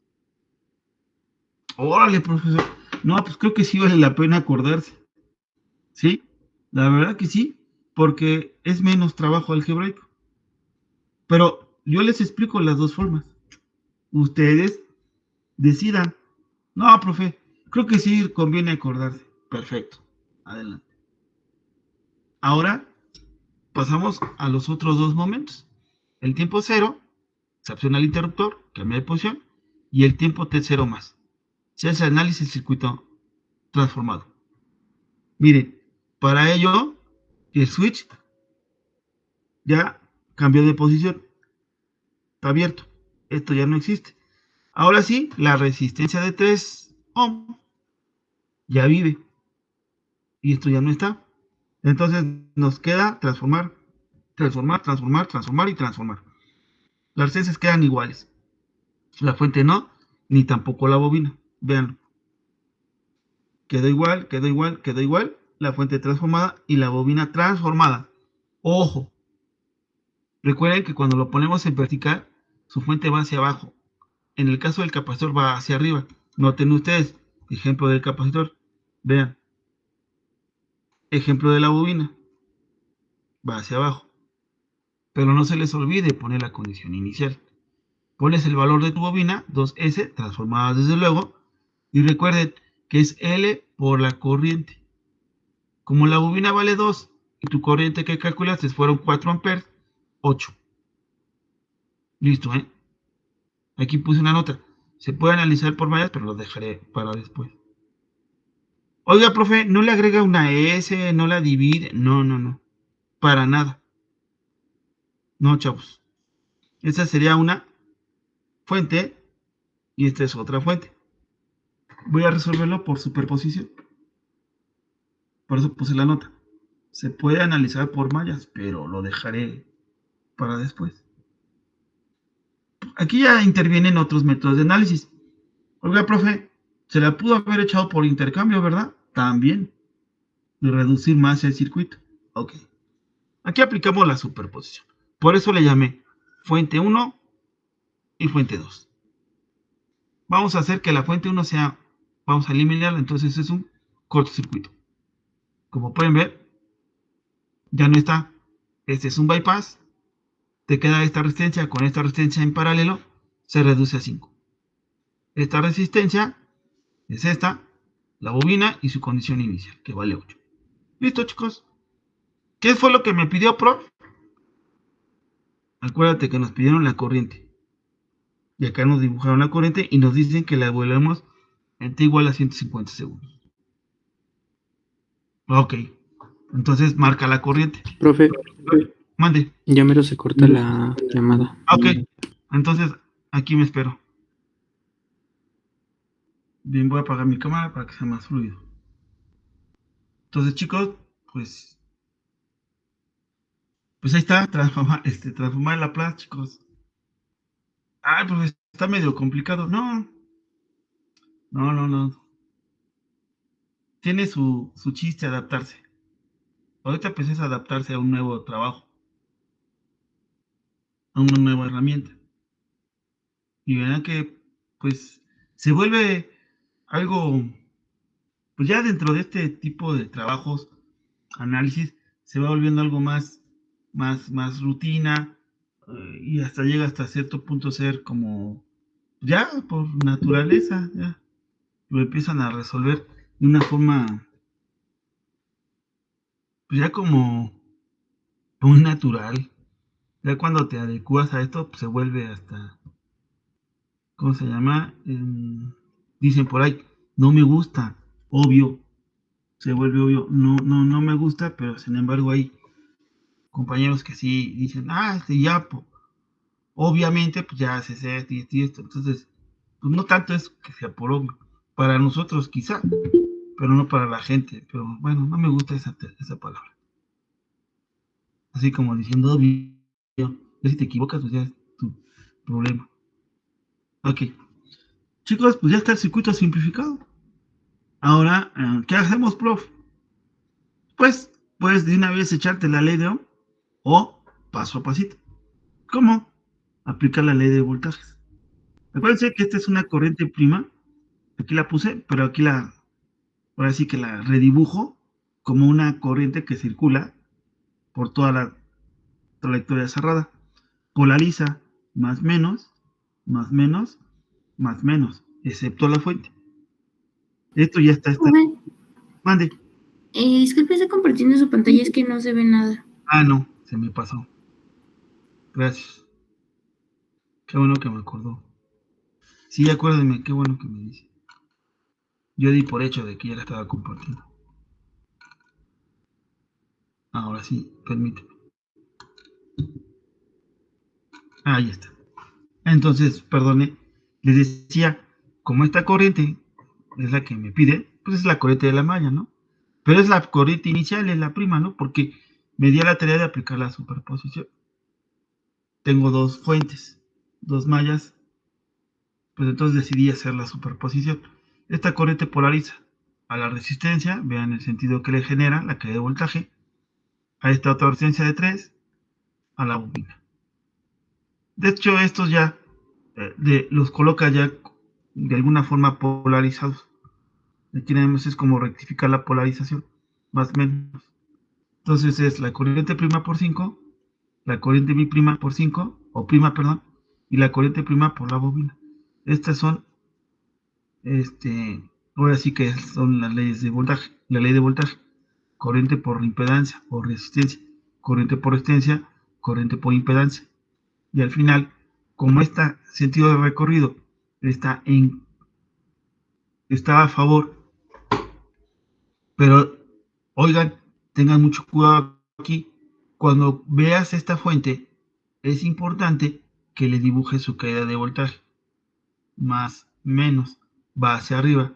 Órale, profesor. No, pues creo que sí vale la pena acordarse. ¿Sí? La verdad que sí, porque es menos trabajo algebraico. Pero yo les explico las dos formas. Ustedes decidan. No, profe, creo que sí conviene acordarse. Perfecto. Adelante. Ahora pasamos a los otros dos momentos. El tiempo cero, se acciona el interruptor, cambia de posición, y el tiempo T0 más. Se hace análisis del circuito transformado. Miren, para ello, el switch ya cambió de posición. Está abierto. Esto ya no existe. Ahora sí, la resistencia de 3 ohm ya vive. Y esto ya no está. Entonces nos queda transformar, transformar y transformar. Las resistencias quedan iguales. La fuente no, ni tampoco la bobina. Veanlo. Quedó igual, quedó igual, quedó igual. La fuente transformada y la bobina transformada. Ojo. Recuerden que cuando lo ponemos en vertical, su fuente va hacia abajo. En el caso del capacitor va hacia arriba. Noten ustedes. Ejemplo del capacitor. Vean. Ejemplo de la bobina. Va hacia abajo. Pero no se les olvide poner la condición inicial. Pones el valor de tu bobina, 2S, transformada desde luego, y recuerden que es L por la corriente. Como la bobina vale 2 y tu corriente que calculaste fueron 4 amperes, 8. Listo, ¿eh? Aquí puse una nota. Se puede analizar por mallas, pero lo dejaré para después. Oiga, profe, ¿no le agrega una S, no la divide? No. Para nada. No, chavos. Esa sería una fuente y esta es otra fuente. Voy a resolverlo por superposición. Por eso puse la nota. Se puede analizar por mallas, pero lo dejaré para después. Aquí ya intervienen otros métodos de análisis. Oiga, profe, se la pudo haber echado por intercambio, ¿verdad? También. Y reducir más el circuito. Ok. Aquí aplicamos la superposición. Por eso le llamé fuente 1 y fuente 2. Vamos a hacer que la fuente 1 sea, vamos a eliminarla, entonces es un cortocircuito. Como pueden ver, ya no está. Este es un bypass. Te queda esta resistencia con esta resistencia en paralelo, se reduce a 5. Esta resistencia es esta, la bobina y su condición inicial, que vale 8. Listo, chicos. ¿Qué fue lo que me pidió, prof? Acuérdate que nos pidieron la corriente. Y acá nos dibujaron la corriente y nos dicen que la volvemos en t igual a 150 segundos. Ok, entonces marca la corriente. Profe, Mande. ya mero se corta la llamada. Ok, entonces aquí me espero. Bien, voy a apagar mi cámara para que sea más fluido. Entonces, chicos, pues ahí está, transformar el Laplace, chicos. Ay, pues está medio complicado. No. Tiene su chiste adaptarse. Ahorita pues es adaptarse a un nuevo trabajo, a una nueva herramienta. Y verán que, pues, se vuelve algo, pues ya dentro de este tipo de trabajos, análisis, se va volviendo algo más rutina, y hasta llega hasta cierto punto a ser como, ya por naturaleza, ya lo empiezan a resolver de una forma, pues ya como muy natural. Ya cuando te adecuas a esto, pues se vuelve hasta, ¿cómo se llama? Dicen por ahí, no me gusta, obvio, se vuelve obvio, no me gusta, pero sin embargo hay compañeros que sí dicen, ya, obviamente, pues ya haces esto y esto, entonces, pues no tanto es que sea por obvio, para nosotros quizá, pero no para la gente, pero bueno, no me gusta esa palabra, así como diciendo obvio, ya si te equivocas, pues ya es tu problema. Ok, chicos, pues ya está el circuito simplificado. Ahora, ¿qué hacemos, prof? Pues, puedes de una vez echarte la ley de Ohm o paso a pasito. ¿Cómo? Aplicar la ley de voltajes. Acuérdense que esta es una corriente prima. Aquí la puse, pero aquí ahora sí que la redibujo como una corriente que circula por toda la trayectoria cerrada. Polariza más menos, más menos, más menos, excepto la fuente. Esto ya está. Mande. Disculpe, está compartiendo su pantalla, es que no se ve nada. No, se me pasó. Gracias. Qué bueno que me acordó. Sí, acuérdenme, qué bueno que me dice. Yo di por hecho de que ya la estaba compartiendo. Ahora sí, permíteme. Ahí está. Entonces, perdone, les decía, como esta corriente es la que me pide, pues es la corriente de la malla, ¿no? Pero es la corriente inicial, es la prima, ¿no? Porque me dio la tarea de aplicar la superposición. Tengo dos fuentes, dos mallas, pues entonces decidí hacer la superposición. Esta corriente polariza a la resistencia, vean el sentido que le genera, la caída de voltaje, a esta otra resistencia de 3, a la bobina. De hecho, estos ya los coloca ya de alguna forma polarizados. Aquí nada más es como rectificar la polarización, más o menos. Entonces es la corriente prima por 5, la corriente mi prima por 5, o prima, perdón, y la corriente prima por la bobina. Estas son, ahora sí que son las leyes de voltaje. La ley de voltaje, corriente por impedancia o resistencia, corriente por resistencia, corriente por impedancia. Y al final, como este sentido de recorrido está a favor, pero oigan, tengan mucho cuidado aquí, cuando veas esta fuente, es importante que le dibujes su caída de voltaje, más, menos, va hacia arriba,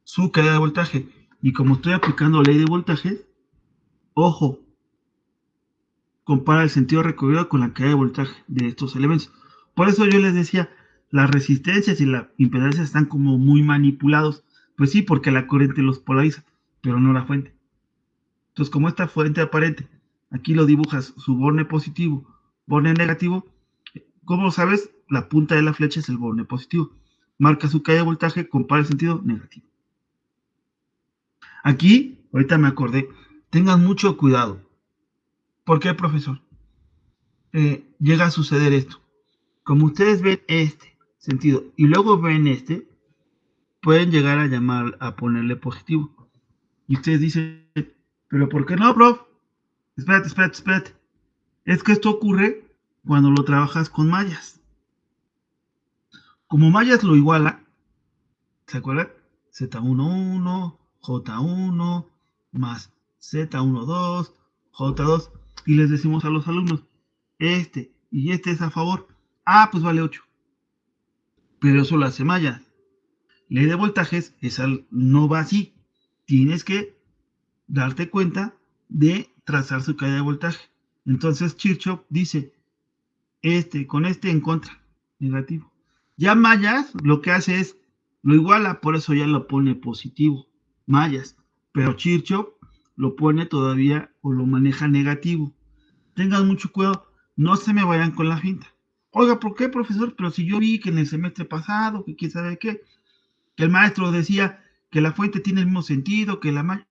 su caída de voltaje, y como estoy aplicando ley de voltaje, ojo, compara el sentido recorrido con la caída de voltaje de estos elementos. Por eso yo les decía, las resistencias y la impedancia están como muy manipulados. Pues sí, porque la corriente los polariza, pero no la fuente. Entonces, como esta fuente aparente, aquí lo dibujas su borne positivo, borne negativo, ¿cómo sabes? La punta de la flecha es el borne positivo. Marca su caída de voltaje, compara el sentido negativo. Aquí, ahorita me acordé, tengan mucho cuidado. ¿Por qué, profesor? Llega a suceder esto. Como ustedes ven este sentido y luego ven este, pueden llegar a ponerle positivo. Y ustedes dicen, ¿pero por qué no, prof? Espérate. Es que esto ocurre cuando lo trabajas con mallas. Como mallas lo iguala, ¿se acuerdan? Z11, J1 más Z12, J2, y les decimos a los alumnos, este y este es a favor. Ah, pues vale 8. Pero eso lo hace mallas. Ley de voltajes, esa no va así. Tienes que darte cuenta de trazar su caída de voltaje. Entonces Kirchhoff dice, con este en contra, negativo. Ya mallas lo que hace es, lo iguala, por eso ya lo pone positivo, mallas. Pero Kirchhoff lo pone todavía o lo maneja negativo. Tengan mucho cuidado, no se me vayan con la finta. Oiga, ¿por qué, profesor? Pero si yo vi que en el semestre pasado, que quién sabe qué, que el maestro decía que la fuente tiene el mismo sentido, que la malla,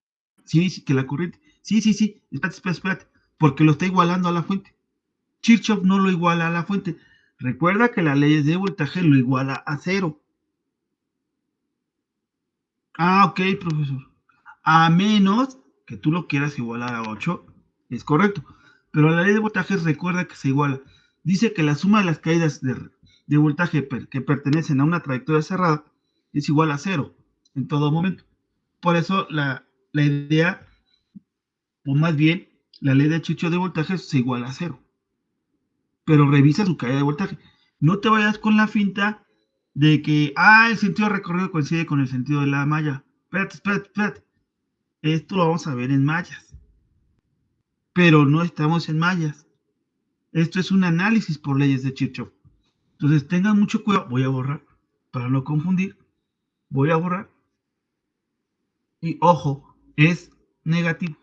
sí, sí, que la corriente, sí, sí, sí, espérate, porque lo está igualando a la fuente. Kirchhoff no lo iguala a la fuente. Recuerda que las leyes de voltaje lo iguala a cero. Ah, ok, profesor. A menos que tú lo quieras igualar a 8, es correcto. Pero la ley de voltaje recuerda que se iguala. Dice que la suma de las caídas de voltaje que pertenecen a una trayectoria cerrada es igual a cero en todo momento. Por eso la idea, o más bien, la ley de Kirchhoff de voltaje se iguala a cero. Pero revisa su caída de voltaje. No te vayas con la finta de que, el sentido recorrido coincide con el sentido de la malla. Espérate. Esto lo vamos a ver en mallas. Pero no estamos en mallas. Esto es un análisis por leyes de Kirchhoff. Entonces tengan mucho cuidado. Voy a borrar para no confundir. Voy a borrar. Y ojo, es negativo.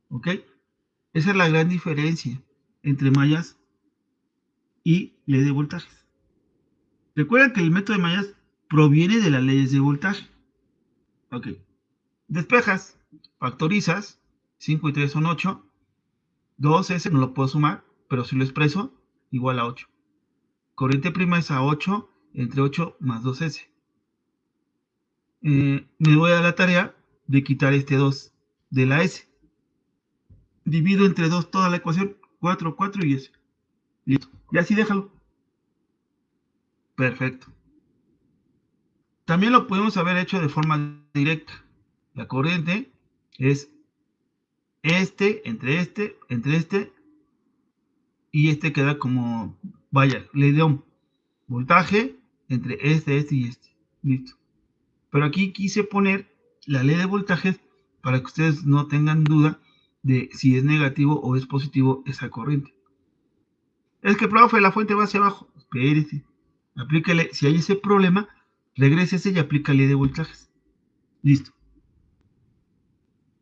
¿Ok? Esa es la gran diferencia entre mallas y ley de voltajes. Recuerda que el método de mallas proviene de las leyes de voltaje. Ok. Despejas, factorizas, 5 y 3 son 8, 2S no lo puedo sumar, pero si lo expreso, igual a 8. Corriente prima es a 8 entre 8 más 2S. Me voy a la tarea de quitar este 2 de la S. Divido entre 2 toda la ecuación, 4, 4 y S. Listo. Y así déjalo. Perfecto. También lo podemos haber hecho de forma directa. La corriente es entre este, y este queda como, vaya, ley de Ohm. Voltaje entre este y este. Listo. Pero aquí quise poner la ley de voltajes para que ustedes no tengan duda de si es negativo o es positivo esa corriente. Es que, profe, la fuente va hacia abajo. Espérese. Aplíquele, si hay ese problema, regrésese y aplica ley de voltajes. Listo.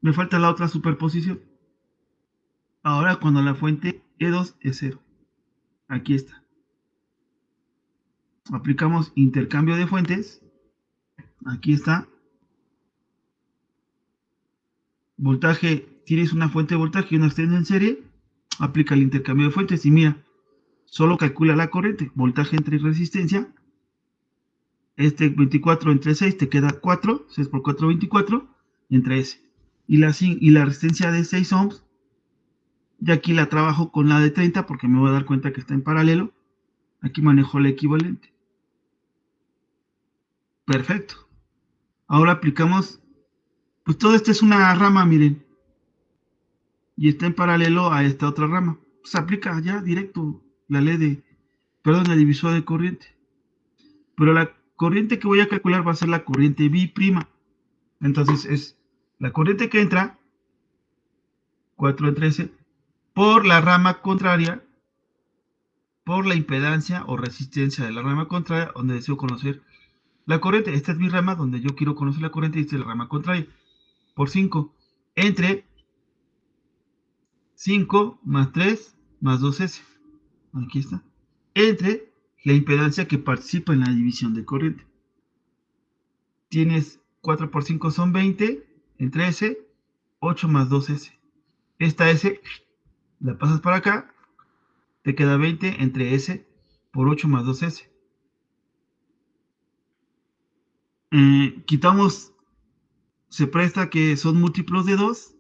Me falta la otra superposición. Ahora cuando la fuente E2 es 0. Aquí está. Aplicamos intercambio de fuentes. Aquí está. Voltaje, tienes una fuente de voltaje y una extensión en serie. Aplica el intercambio de fuentes y mira, solo calcula la corriente. Voltaje entre resistencia. 24 entre 6 te queda 4. 6 por 4, 24. Entre S. Y la resistencia de 6 ohms. Y aquí la trabajo con la de 30 porque me voy a dar cuenta que está en paralelo. Aquí manejo la equivalente. Perfecto. Ahora aplicamos, pues todo esto es una rama, miren, y está en paralelo a esta otra rama. Se aplica ya directo la ley el divisor de corriente. Pero la corriente que voy a calcular va a ser la corriente B'. Entonces es la corriente que entra, 4 en 13, por la rama contraria, por la impedancia o resistencia de la rama contraria, donde deseo conocer la corriente. Esta es mi rama donde yo quiero conocer la corriente y esta es la rama contraria. Por 5, entre 5 más 3 más 2S. Aquí está. Entre la impedancia que participa en la división de corriente. Tienes 4 por 5 son 20. Entre S, 8 más 2S. Esta S la pasas para acá. Te queda 20 entre S por 8 más 2S. Quitamos, se presta que son múltiplos de 2.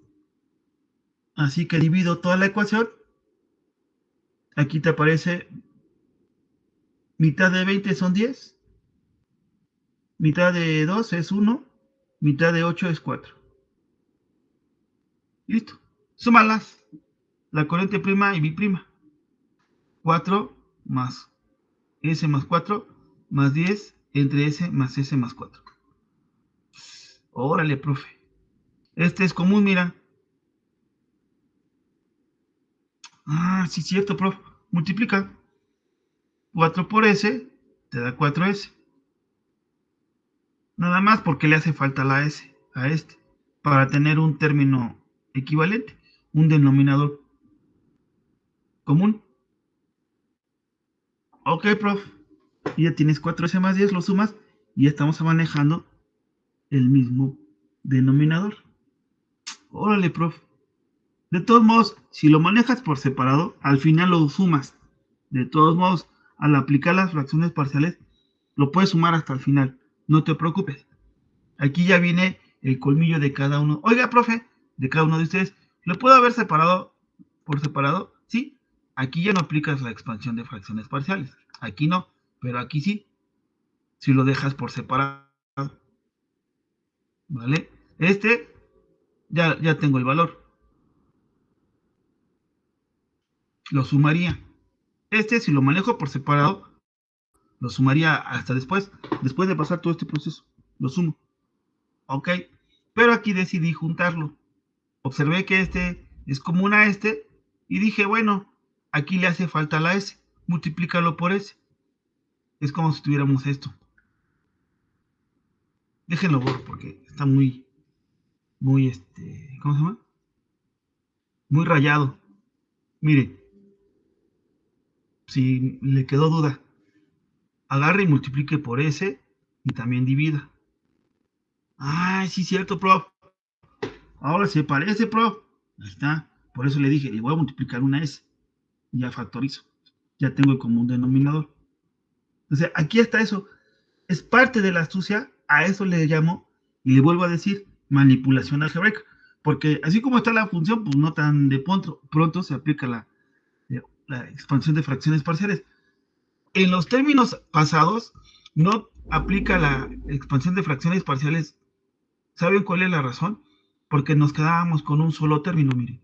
Así que divido toda la ecuación. Aquí te aparece Mitad de 20 son 10. Mitad de 2 es 1. Mitad de 8 es 4. Listo. Súmalas. La corriente prima y mi prima. 4 más S más 4 más 10 entre S más 4. Órale, profe. Este es común, mira. Ah, sí, cierto, profe. Multiplica. 4 por S te da 4S. Nada más porque le hace falta la S a este. Para tener un término equivalente. Un denominador común. Ok, prof. Y ya tienes 4S más 10, lo sumas y ya estamos manejando el mismo denominador. Órale, prof. De todos modos, si lo manejas por separado, al final lo sumas. De todos modos, al aplicar las fracciones parciales, lo puedes sumar hasta el final. No te preocupes. Aquí ya viene el colmillo de cada uno. Oiga, profe, de cada uno de ustedes, ¿lo puedo haber separado por separado? Sí. Aquí ya no aplicas la expansión de fracciones parciales. Aquí no, pero aquí sí. Si lo dejas por separado. ¿Vale? Este ya tengo el valor. Lo sumaría. Este, si lo manejo por separado, lo sumaría hasta después de pasar todo este proceso. Lo sumo. Ok. Pero aquí decidí juntarlo. Observé que este es común a este y dije, bueno, aquí le hace falta la S. Multiplícalo por S. Es como si tuviéramos esto. Déjenlo borro porque está muy, ¿cómo se llama? Muy rayado. Mire, si le quedó duda, agarre y multiplique por S y también divida. Ay, sí, cierto, prof. Ahora se parece, prof. Ahí está. Por eso le dije, le voy a multiplicar una S. Y ya factorizo. Ya tengo el común denominador. Entonces, aquí está eso. Es parte de la astucia. A eso le llamo, y le vuelvo a decir, manipulación algebraica. Porque así como está la función, pues no tan de pronto se aplica la expansión de fracciones parciales. En los términos pasados, no aplica la expansión de fracciones parciales. ¿Saben cuál es la razón? Porque nos quedábamos con un solo término, miren.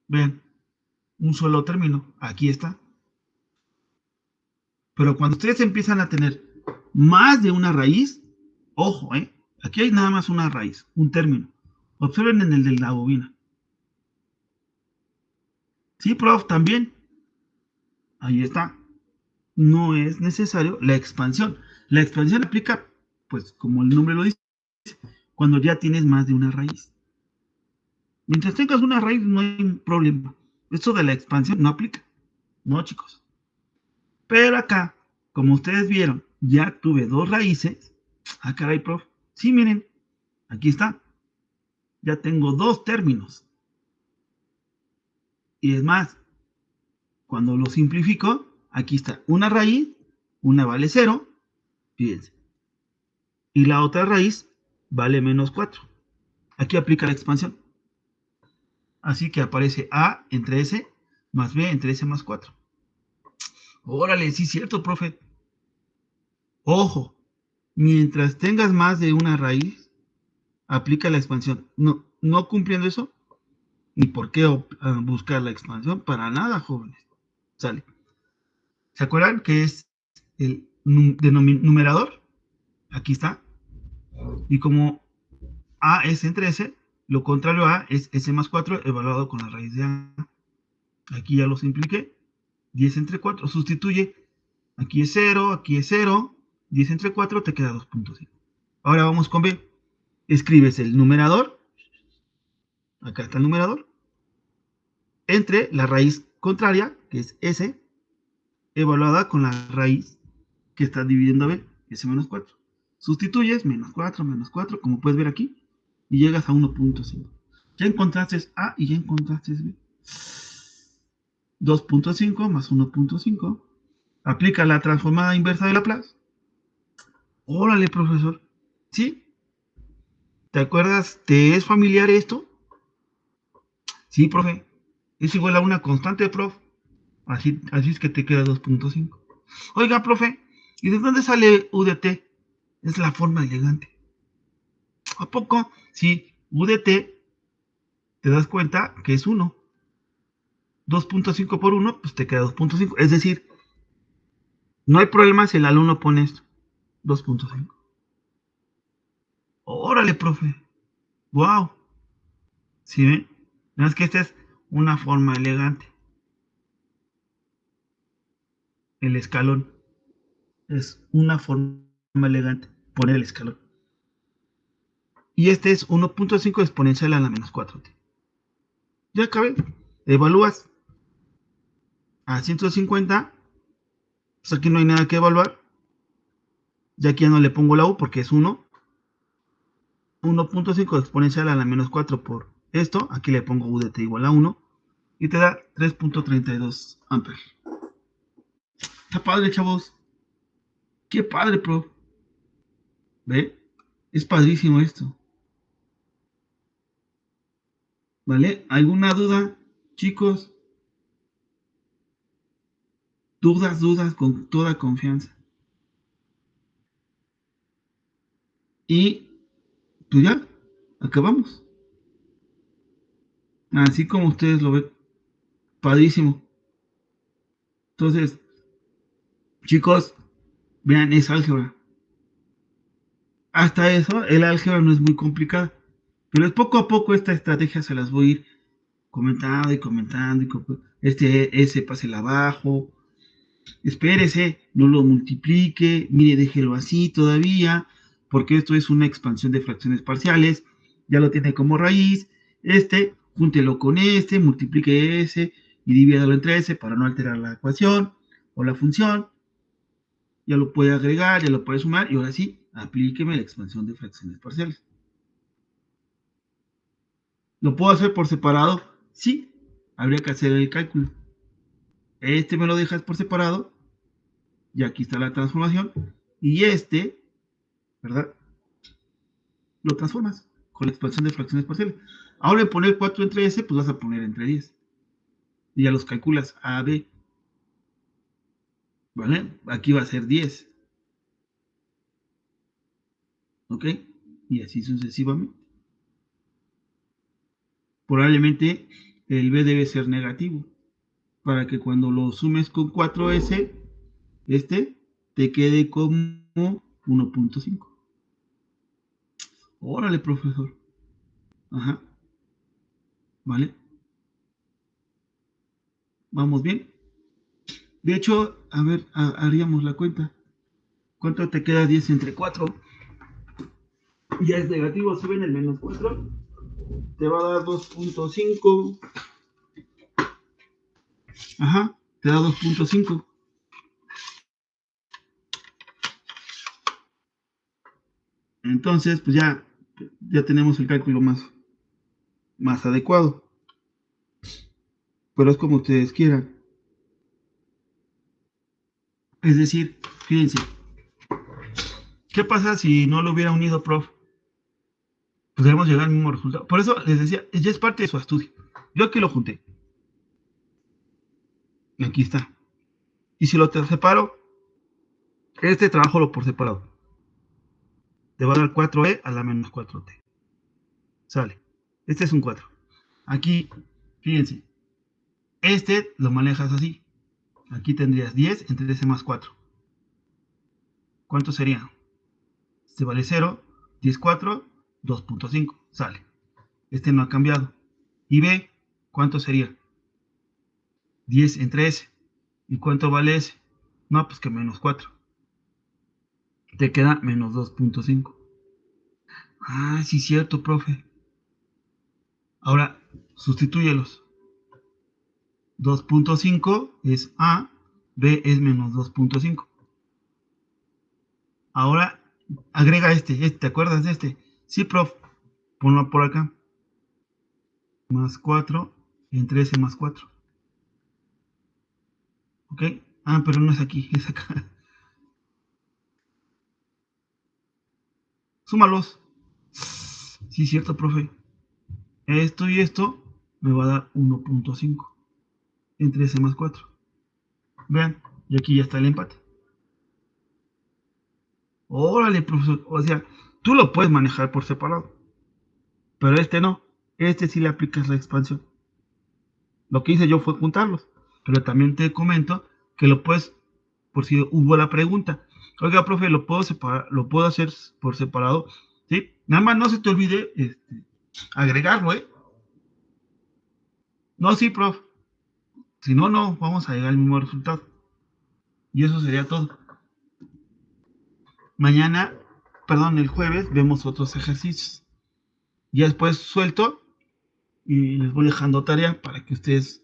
Vean, un solo término. Aquí está. Pero cuando ustedes empiezan a tener más de una raíz, ojo, aquí hay nada más una raíz, un término. Observen en el de la bobina. Sí, prof, también. Ahí está. No es necesario la expansión. La expansión aplica, pues, como el nombre lo dice, cuando ya tienes más de una raíz. Mientras tengas una raíz, no hay problema. Esto de la expansión no aplica. No, chicos. Pero acá, como ustedes vieron, ya tuve dos raíces. Ah, caray, prof. Sí, miren, aquí está. Ya tengo dos términos. Y es más, cuando lo simplifico, aquí está una raíz, una vale 0, fíjense. Y la otra raíz vale menos 4. Aquí aplica la expansión. Así que aparece A entre S más B entre S más 4. Órale, sí es cierto, profe. Ojo, mientras tengas más de una raíz, aplica la expansión. No cumpliendo eso, ni por qué buscar la expansión, para nada, jóvenes. Sale. ¿Se acuerdan que es el numerador? Aquí está. Y como A es entre S, lo contrario a es S más 4 evaluado con la raíz de A. Aquí ya lo simpliqué. 10 entre 4 sustituye. Aquí es 0, aquí es 0. 10 entre 4 te queda 2.5. Ahora vamos con B. Escribes el numerador. Acá está el numerador. Entre la raíz contraria, que es S, evaluada con la raíz que está dividiendo B, S menos 4. Sustituyes menos 4, como puedes ver aquí, y llegas a 1.5. Ya encontraste A y ya encontraste B. 2.5 más 1.5. Aplica la transformada inversa de Laplace. Órale, profesor. ¿Sí? ¿Te acuerdas? ¿Te es familiar esto? Sí, profe. Es igual a una constante, prof. Así es que te queda 2.5. Oiga, profe, ¿y de dónde sale UDT? Es la forma elegante. ¿A poco? Sí, UDT, te das cuenta que es 1. 2.5 por 1, pues te queda 2.5. Es decir, no hay problema si el alumno pone esto. 2.5. Órale, profe. Wow. ¿Sí ven? No es que esta es una forma elegante. El escalón es una forma elegante. Poner el escalón. Y este es 1.5 exponencial a la menos 4t. Ya acabé. Evalúas a 150. Pues aquí no hay nada que evaluar. Ya aquí ya no le pongo la u porque es 1. 1.5 exponencial a la menos 4 por esto. Aquí le pongo u de t igual a 1. Y te da 3.32 amperes. Está padre, chavos. Qué padre, prof. ¿Ve? Es padrísimo esto. ¿Vale? ¿Alguna duda, chicos? Dudas con toda confianza. Y pues ya, acabamos. Así como ustedes lo ven. Padrísimo. Entonces, chicos, vean, es álgebra. Hasta eso, el álgebra no es muy complicada. Pero es poco a poco esta estrategia se las voy a ir comentando y comentando. Este S pásela abajo. Espérese, no lo multiplique. Mire, déjelo así todavía. Porque esto es una expansión de fracciones parciales. Ya lo tiene como raíz. Júntelo con multiplique ese y divídalo entre ese para no alterar la ecuación o la función. Ya lo puede agregar, ya lo puede sumar y ahora sí, aplíqueme la expansión de fracciones parciales. ¿Lo puedo hacer por separado? Sí, habría que hacer el cálculo. Me lo dejas por separado y aquí está la transformación y ¿verdad? Lo transformas con la expansión de fracciones parciales. Ahora en poner 4 entre S, pues vas a poner entre 10. Y ya los calculas A, B. ¿Vale? Aquí va a ser 10. ¿Ok? Y así sucesivamente. Probablemente el B debe ser negativo. Para que cuando lo sumes con 4S, te quede como 1.5. Órale, profesor. Ajá. ¿Vale? ¿Vamos bien? De hecho, a ver, haríamos la cuenta. ¿Cuánto te queda 10 entre 4? Ya es negativo, si ven el menos 4, te va a dar 2.5. Ajá, te da 2.5. Entonces, pues ya tenemos el cálculo más adecuado. Pero es como ustedes quieran. Es decir, fíjense, ¿qué pasa si no lo hubiera unido, prof? Podríamos llegar al mismo resultado. Por eso les decía, ya es parte de su estudio. Yo aquí lo junté. Y aquí está. Y si lo separo, trabajo lo por separado. Te va a dar 4e a la menos 4t. Sale. Este es un 4. Aquí, fíjense, lo manejas así. Aquí tendrías 10 entre ese más 4. ¿Cuánto sería? Este vale 0, 10, 4, 2.5. Sale. No ha cambiado. Y B, ¿cuánto sería? 10 entre S. ¿Y cuánto vale S? No, pues que menos 4. Te queda menos 2.5. Ah, sí, cierto, profe. Ahora, sustitúyelos. 2.5 es A, B es menos 2.5. Ahora, agrega ¿te acuerdas de este? Sí, prof, ponlo por acá. Más 4 entre S más 4. ¿Ok? Ah, pero no es aquí, es acá. Súmalos. Sí, cierto, profe. Esto y esto me va a dar 1.5 entre S más 4. Vean, y aquí ya está el empate. Órale, profesor. O sea, tú lo puedes manejar por separado. Pero este no. Este sí le aplicas la expansión. Lo que hice yo fue juntarlos. Pero también te comento que lo puedes, por si hubo la pregunta. Oiga, profe, ¿lo puedo separar, lo puedo hacer por separado? ¿Sí? Nada más no se te olvide agregarlo, ¿eh? No, sí, prof. Si no, no, vamos a llegar al mismo resultado. Y eso sería todo. Mañana, perdón, el jueves vemos otros ejercicios. Ya después suelto y les voy dejando tarea para que ustedes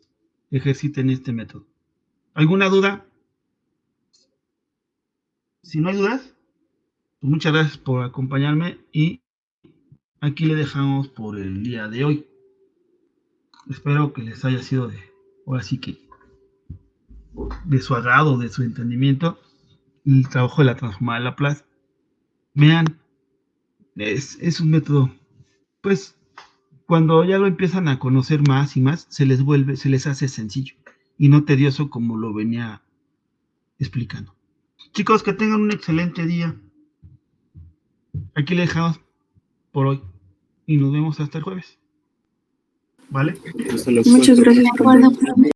ejerciten este método. ¿Alguna duda? Si no hay dudas, pues muchas gracias por acompañarme y aquí le dejamos por el día de hoy. Espero que les haya sido ahora sí que de su agrado, de su entendimiento, el trabajo de la transformada de Laplace. Vean, es un método, pues, cuando ya lo empiezan a conocer más y más, se les hace sencillo y no tedioso como lo venía explicando. Chicos, que tengan un excelente día. Aquí le dejamos por hoy y nos vemos hasta el jueves. ¿Vale? Hasta la Muchas próxima. gracias, profe.